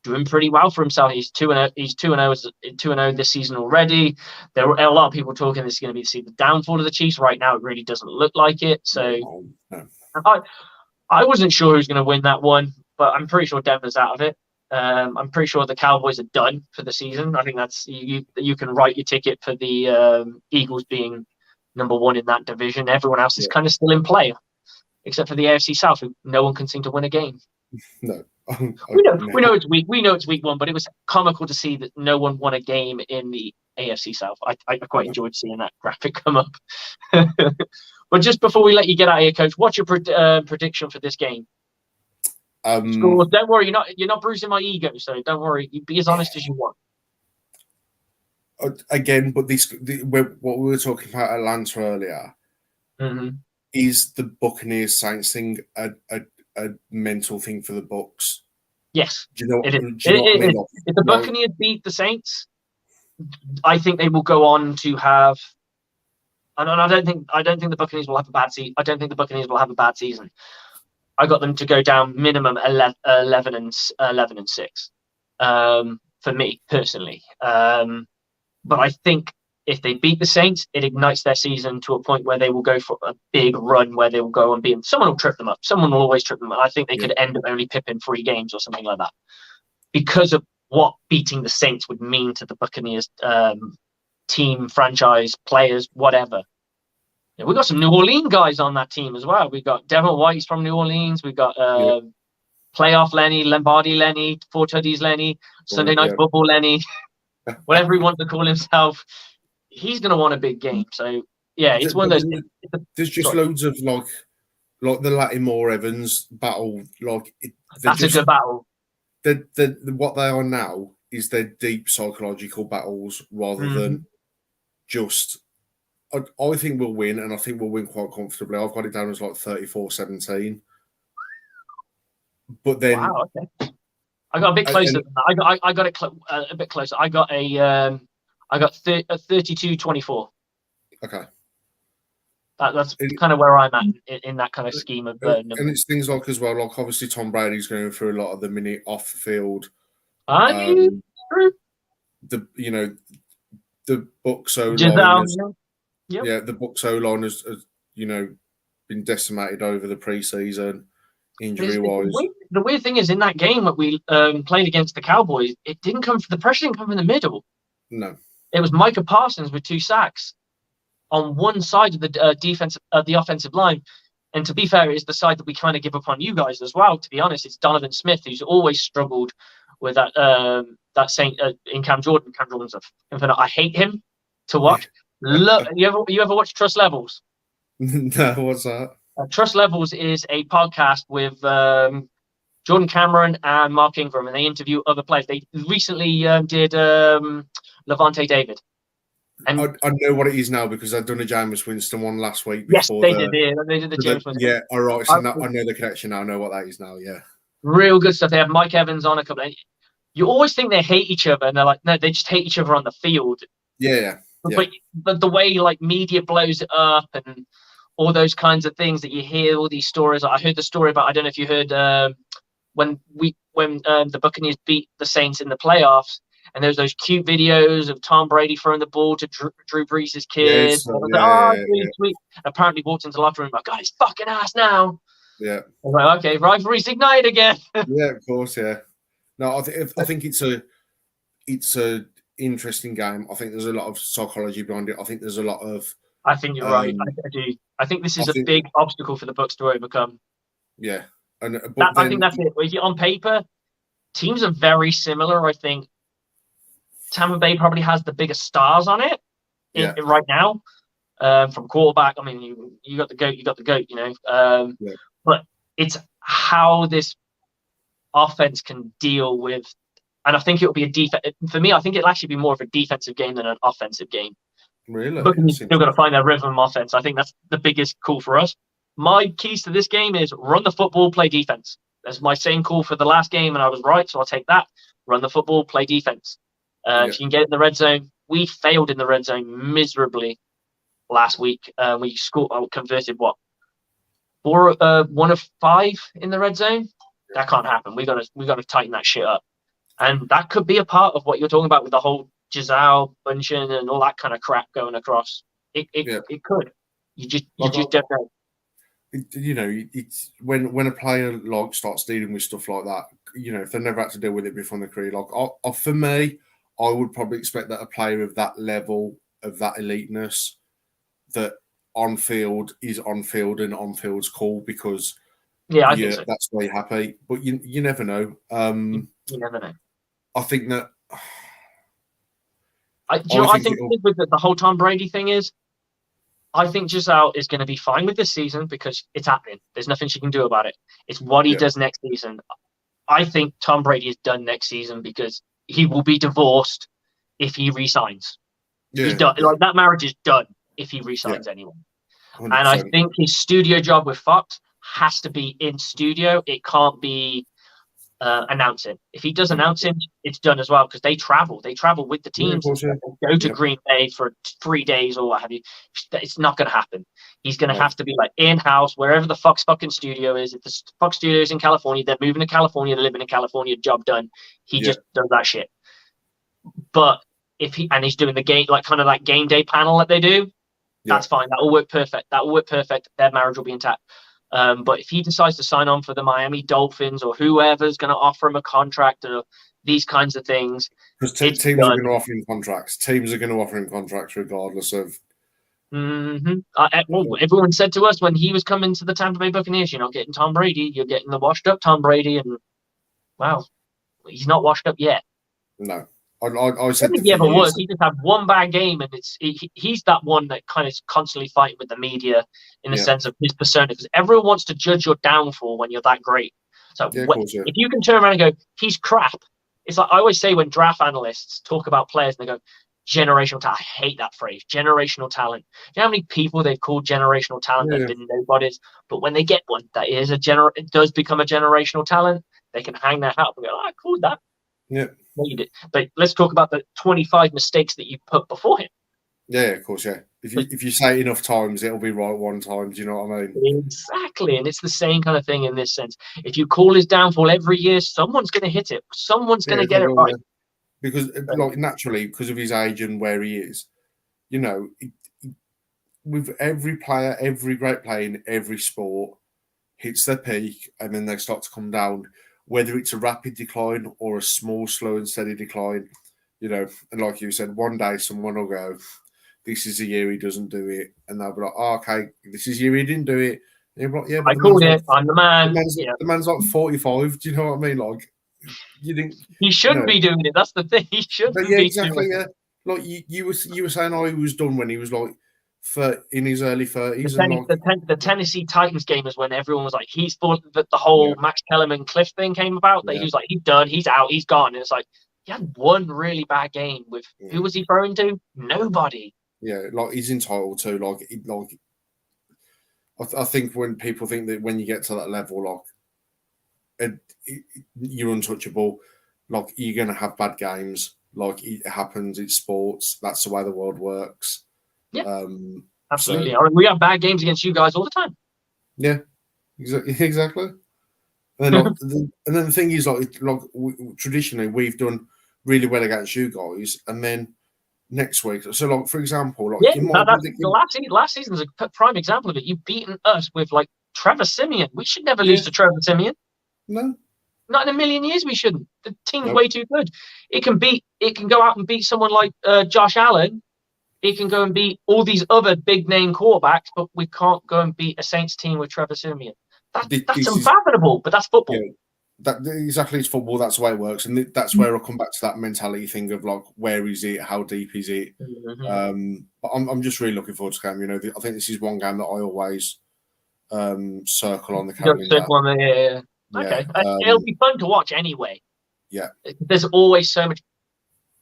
doing pretty well for himself. He's 2-0. He's 2-0 this season already. There were a lot of people talking this is going to be the downfall of the Chiefs. Right now, it really doesn't look like it. So No. I wasn't sure who's going to win that one, but I'm pretty sure Denver's out of it. I'm pretty sure the Cowboys are done for the season. I think that's you can write your ticket for the Eagles being number one in that division. Everyone else is kind of still in play, except for the AFC South, who no one can seem to win a game. No. We know it's week. We know it's week one, but it was comical to see that no one won a game in the AFC South. I quite enjoyed seeing that graphic come up. But just before we let you get out of here, Coach, what's your prediction for this game? Scores. Don't worry, you're not bruising my ego, so don't worry. You be as honest as you want. Again, but what we were talking about Atlanta earlier is the Buccaneers Saints thing a mental thing for the Bucs. Yes, do you know what I mean? If the Buccaneers beat the Saints, I think they will go on to have. And I don't think the Buccaneers will have a bad season. I don't think the Buccaneers will have a bad season. I got them to go down minimum 11 and 6 for me personally. But I think if they beat the Saints, it ignites their season to a point where they will go for a big run where they will go and beat. Someone will trip them up. Someone will always trip them up. I think they could end up only pipping 3 games or something like that because of what beating the Saints would mean to the Buccaneers team, franchise, players, whatever. We've got some New Orleans guys on that team as well. We've got Devin White's from New Orleans. We've got Playoff Lenny, Lombardi Lenny, Four Tuddies Lenny, Sunday Night Football Lenny, whatever he wants to call himself. He's going to want a big game. So, yeah, it's one of those things. There's just loads of, like the Lattimore Evans battle. That's a good battle. What they are now is they're deep psychological battles rather than just... I think we'll win, and I think we'll win quite comfortably. I've got it down as like 34-17. But then... Wow, okay. I got a bit closer than that. I got it a bit closer. I got a 32-24. Okay. That's kind of where I'm at in that kind of scheme of numbers. And it's things like as well, like obviously Tom Brady's going through a lot of the minute off the field. True. The Bucs O-line the Bucs O-line has been decimated over the preseason injury-wise. The weird thing is in that game that we played against the Cowboys, the pressure didn't come from the middle. No. It was Micah Parsons with 2 sacks on one side of the offensive line. And to be fair, it's the side that we kind of give up on you guys as well. To be honest, it's Donovan Smith who's always struggled with that Saint in Cam Jordan. Cam Jordan's I hate him to watch. Look, you ever watch Trust Levels? No, what's that? Trust Levels is a podcast with Jordan Cameron and Mark Ingram, and they interview other players. They recently did Levante David. And I know what it is now because I've done a Jameis Winston one last week. Yes, they did the Jameis Winston. Yeah, all right. So I know the connection now. I know what that is now. Yeah, real good stuff. They have Mike Evans on a couple. You always think they hate each other, and they're like, no, they just hate each other on the field. Yeah. But the way like media blows it up and all those kinds of things that you hear, all these stories. I heard the story about. I don't know if you heard when the Buccaneers beat the Saints in the playoffs. And there's those cute videos of Tom Brady throwing the ball to Drew Brees' kids. Sweet. Apparently walked into the locker room like, God, he's fucking ass now. Yeah. I was like, okay, rivalry's ignited again. Yeah, of course, yeah. No, I think it's a interesting game. I think there's a lot of psychology behind it. I think there's a lot of... I think you're right. I do. I think this is a big obstacle for the Bucs to overcome. Yeah. I think that's it. On paper, teams are very similar, I think. Tampa Bay probably has the biggest stars on it right now. From quarterback, I mean, you got the goat, But it's how this offense can deal with And I think it'll be a defense for me. I think it'll actually be more of a defensive game than an offensive game. Really, Buccaneers that's still got to interesting. find their rhythm offense. I think that's the biggest call for us. My keys to this game is run the football, play defense. That's my same call for the last game, and I was right, so I'll take that. Run the football, play defense. Yeah, If you can get in the red zone, we failed in the red zone miserably last week. We scored, converted what, one of five in the red zone. That can't happen. We got to tighten that shit up, and that could be a part of what you're talking about with the whole Giselle bunching and all that kind of crap going across. It it, yeah. it could. You Like just don't know. it's when a player like starts dealing with stuff like that. If they never had to deal with it before in their career, like for me, I would probably expect that a player of that level, of that eliteness, that on field is on field and on field's cool because Yeah, I think so. that's why you're happy. But you never know. You never know. I think that Do you know I what I think think it'll with the whole Tom Brady thing is? I think Giselle is going to be fine with this season because it's happening. There's nothing she can do about it. It's what he yeah does next season. I think Tom Brady is done next season because he will be divorced if he resigns. He's yeah done. yeah Like that marriage is done if he yeah resigns anyway. 100 And I percent think his studio job with Fox has to be in studio. It can't be announcing. If he does announcing, it's done as well because they travel. They travel with the yeah of teams and course stuff. They go to yeah Green Bay for 3 days or what have you. It's not going to happen. He's going to no have to be like in house wherever the Fox fucking studio is. If the Fox studio is in California, they're moving to California. They're living in California. Job done. He yeah just does that shit. But if he's doing the game like kind of that game day panel that they do, yeah that's fine. That will work perfect. That will work perfect. Their marriage will be intact. But if he decides to sign on for the Miami Dolphins or whoever's going to offer him a contract or these kinds of things, because it's teams are done. going to offer him contracts. Teams are going to offer him contracts regardless of Well, everyone said to us when he was coming to the Tampa Bay Buccaneers, you're not getting Tom Brady, you're getting the washed up Tom Brady. And wow, he's not washed up yet. no. I I don't said think he for ever was. years. He just had one bad game, and he's that one that kind of constantly fighting with the media in the Yeah, sense of his persona, because everyone wants to judge your downfall when you're that great. So yeah, of course, yeah, if you can turn around and go, he's crap. It's like I always say when draft analysts talk about players, and they go, generational talent. I hate that phrase, generational talent. Do you know how many people they've called generational talent that have yeah, been nobodies? But when they get one that is it does become a generational talent, they can hang their hat up and go, "Oh, I called that." yeah, Made it. But let's talk about the 25 mistakes that you put before him. yeah, of course, yeah. If you say it enough times, it'll be right one time. Do you know what I mean? Exactly. And it's the same kind of thing in this sense. If you call his downfall every year, someone's going to hit it. Someone's Yeah, going to they get it will, right. yeah. Because So, like naturally, because of his age and where he is, you know, with every player, every great player in every sport hits their peak and then they start to come down, whether it's a rapid decline or a small, slow and steady decline. And like you said, one day someone will go, "This is the year he doesn't do it," and they'll be like, "Oh, okay, this is the year he didn't do it." And you're like, "Yeah, but I called it. I'm the man. Yeah. the man's like 45." Do you know what I mean? Like, you think, He you shouldn't know, be doing it. That's the thing. He but shouldn't yeah, be doing exactly, it. yeah. Like you were saying, he was done when he was like in his early 30s, and like, The Tennessee Titans game is when everyone was like, he's full. The whole yeah, Max Kellerman Cliff thing came about. That he yeah, was like, he's done. He's out. He's gone. And it's like, he had one really bad game with yeah, who was he throwing to? Nobody. yeah. Like he's entitled to I think when people think that when you get to that level, you're untouchable. Like you're gonna have bad games. Like it happens. It's sports. That's the way the world works. Yeah, So absolutely. I mean, we have bad games against you guys all the time. yeah, exactly, exactly. And then, and then the thing is, traditionally we've done really well against you guys, and then next week. So, like for example, Yeah, like in my that's the last season's a prime example of it. You've beaten us with like Trevor Simeon. We should never yeah, lose to Trevor Simeon. no, Not in a million years we shouldn't. The team's no, way too good. It can go out and beat someone like Josh Allen. It can go and beat all these other big name quarterbacks, but we can't go and beat a Saints team with Trevor Simeon. That's this is unfathomable, but that's yeah. football. That exactly is football. That's the way it works, and that's where I'll come back to that mentality thing of like, where is it? How deep is it? Mm-hmm. But I'm just really looking forward to the game. I think this is one game that I always circle on the calendar. Yeah. Yeah, Okay. It'll be fun to watch anyway. Yeah. There's always so much.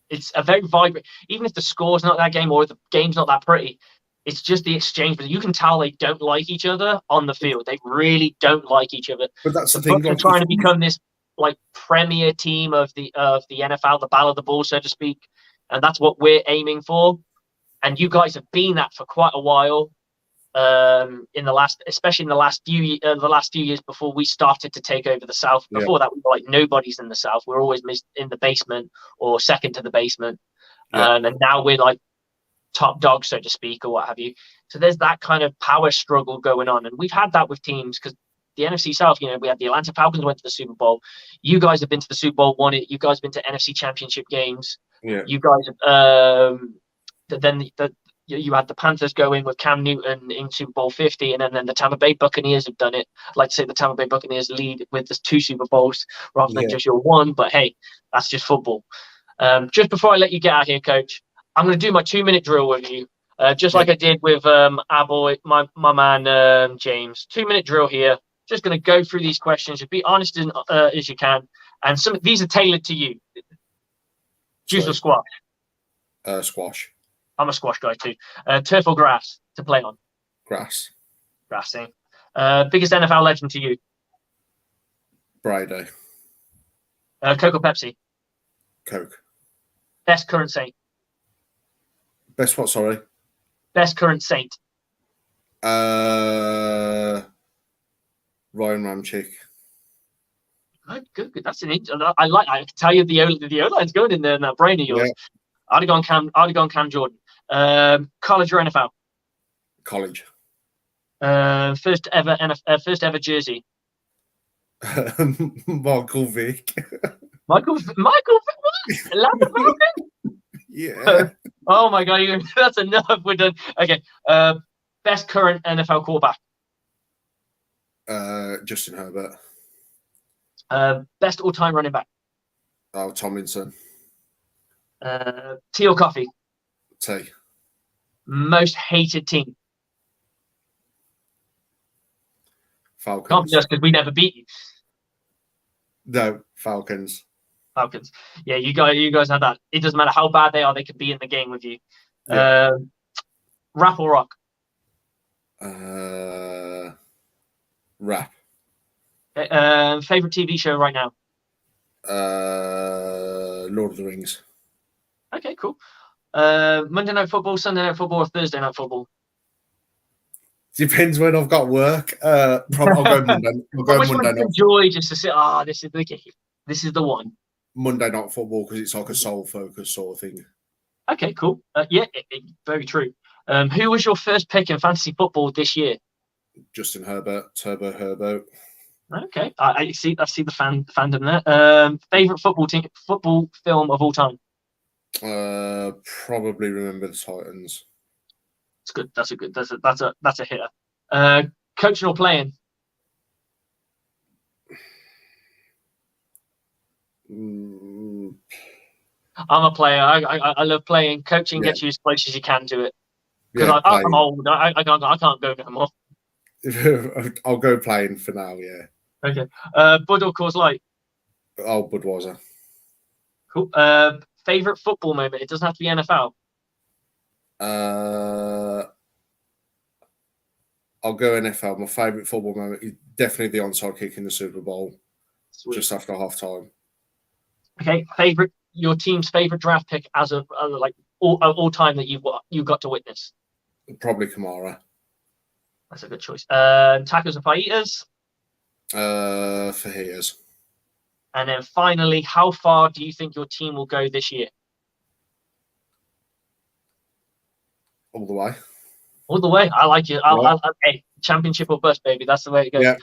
It's a very vibrant, even if the score's not that game or the game's not that pretty, it's just the exchange. But you can tell they don't like each other on the field. They really don't like each other. But that's The the thing. Bucks are Like, trying to become this like premier team of the NFL, the battle of the ball, so to speak, and that's what we're aiming for. And you guys have been that for quite a while. In the last, especially in the last few years before we started to take over the South. yeah, Before that, we were like nobody's in the South. We're always in the basement or second to the basement. yeah, And now we're like top dog, so to speak, or what have you. So there's that kind of power struggle going on, and we've had that with teams because the NFC South. We had the Atlanta Falcons went to the Super Bowl. You guys have been to the Super Bowl, won it. You guys have been to NFC Championship games. yeah. You guys, then you had the Panthers go in with Cam Newton in Super Bowl 50, and then the Tampa Bay Buccaneers have done it. I'd like to say the Tampa Bay Buccaneers lead with the 2 Super Bowls rather than just your one, but hey, that's just football. Just before I let you get out here, Coach, I'm going to do my 2-minute drill with you, just like I did with our boy, my man James. 2-minute drill here. Just going to go through these questions. Just be honest as you can, and some of these are tailored to you. Juice or squash? Squash. I'm a squash guy too. Turf or grass to play on? Grass. Grass, same. Biggest NFL legend to you? Brady. Coke or Pepsi? Coke. Best current Saint? Best what? Sorry. Best current Saint? Ryan Ramchick. Good. That's an I like. I can tell you the O line's going in there in that brain of yours. Yeah. I'd have gone Cam Jordan. College or NFL? College. First ever jersey. Michael Vick. Michael Vick? What? Yeah. Oh my God, that's enough. We're done. Okay. Best current NFL quarterback. Justin Herbert. Best all-time running back. Oh, Tomlinson. Tea or coffee? Tea. Most hated team. Falcons. Can't be us because we never beat you. No, Falcons. Falcons. Yeah, you guys had that. It doesn't matter how bad they are; they could be in the game with you. Yeah. Rap or rock? Rap. Favorite TV show right now? Lord of the Rings. Okay, cool. Monday Night Football, Sunday Night Football, or Thursday Night Football? Depends when I've got work. I'll go Monday. Which one do you enjoy just to say, this is the game. This is the one. Monday Night Football because it's like a soul focus sort of thing. Okay, cool. Yeah, very true. Who was your first pick in fantasy football this year? Justin Herbert, Turbo Herbo. Okay, I see the fandom there. Favorite football film of all time? Probably Remember the Titans. It's good. That's a hitter. Coaching or playing? I'm a player. I love playing. Coaching gets you as close as you can to it. Because I'm old. I can't go no more. I'll go playing for now. Yeah. Okay. Bud or Coors Light? Oh, Budweiser. Cool. Favorite football moment? It doesn't have to be NFL. I'll go NFL. My favorite football moment is definitely the onside kick in the Super Bowl. Sweet. Just after half time. Okay. Your team's favorite draft pick as all time that you got to witness? Probably Kamara. That's a good choice. Tacos or fajitas? Fajitas. And then finally, how far do you think your team will go this year? All the way. All the way. I like it. Hey, championship or bust, baby. That's the way it goes. Yeah.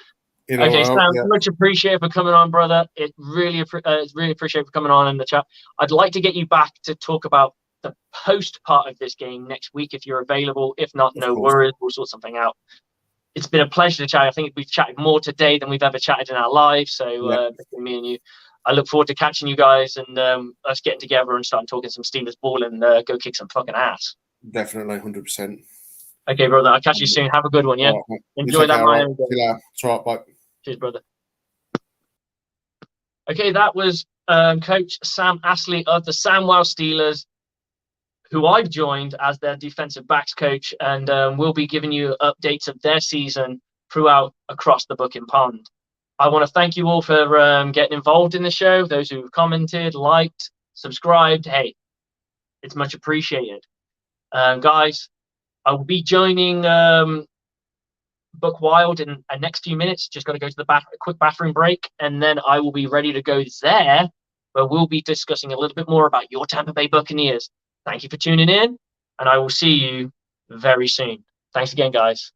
Okay, Sam, much appreciated for coming on, brother. It's really appreciated for coming on in the chat. I'd like to get you back to talk about the post part of this game next week if you're available. If not, no worries. We'll sort something out. It's been a pleasure to chat. I think we've chatted more today than we've ever chatted in our lives. So between me and you, I look forward to catching you guys and us getting together and starting talking some Steelers ball and go kick some fucking ass. Definitely, 100%. Okay, brother. I'll catch you soon. Have a good one. Yeah. Right, enjoy that. Right. See you later. It's all right, bye. Cheers, brother. Okay, that was Coach Sam Astley of the Samwell Steelers, who I've joined as their defensive backs coach, and we'll be giving you updates of their season throughout across the Buc'n pond. I want to thank you all for getting involved in the show. Those who commented, liked, subscribed, hey, it's much appreciated. Guys, I will be joining Buck Wild in the next few minutes. Just got to go to the quick bathroom break, and then I will be ready to go there, where we'll be discussing a little bit more about your Tampa Bay Buccaneers. Thank you for tuning in, and I will see you very soon. Thanks again, guys.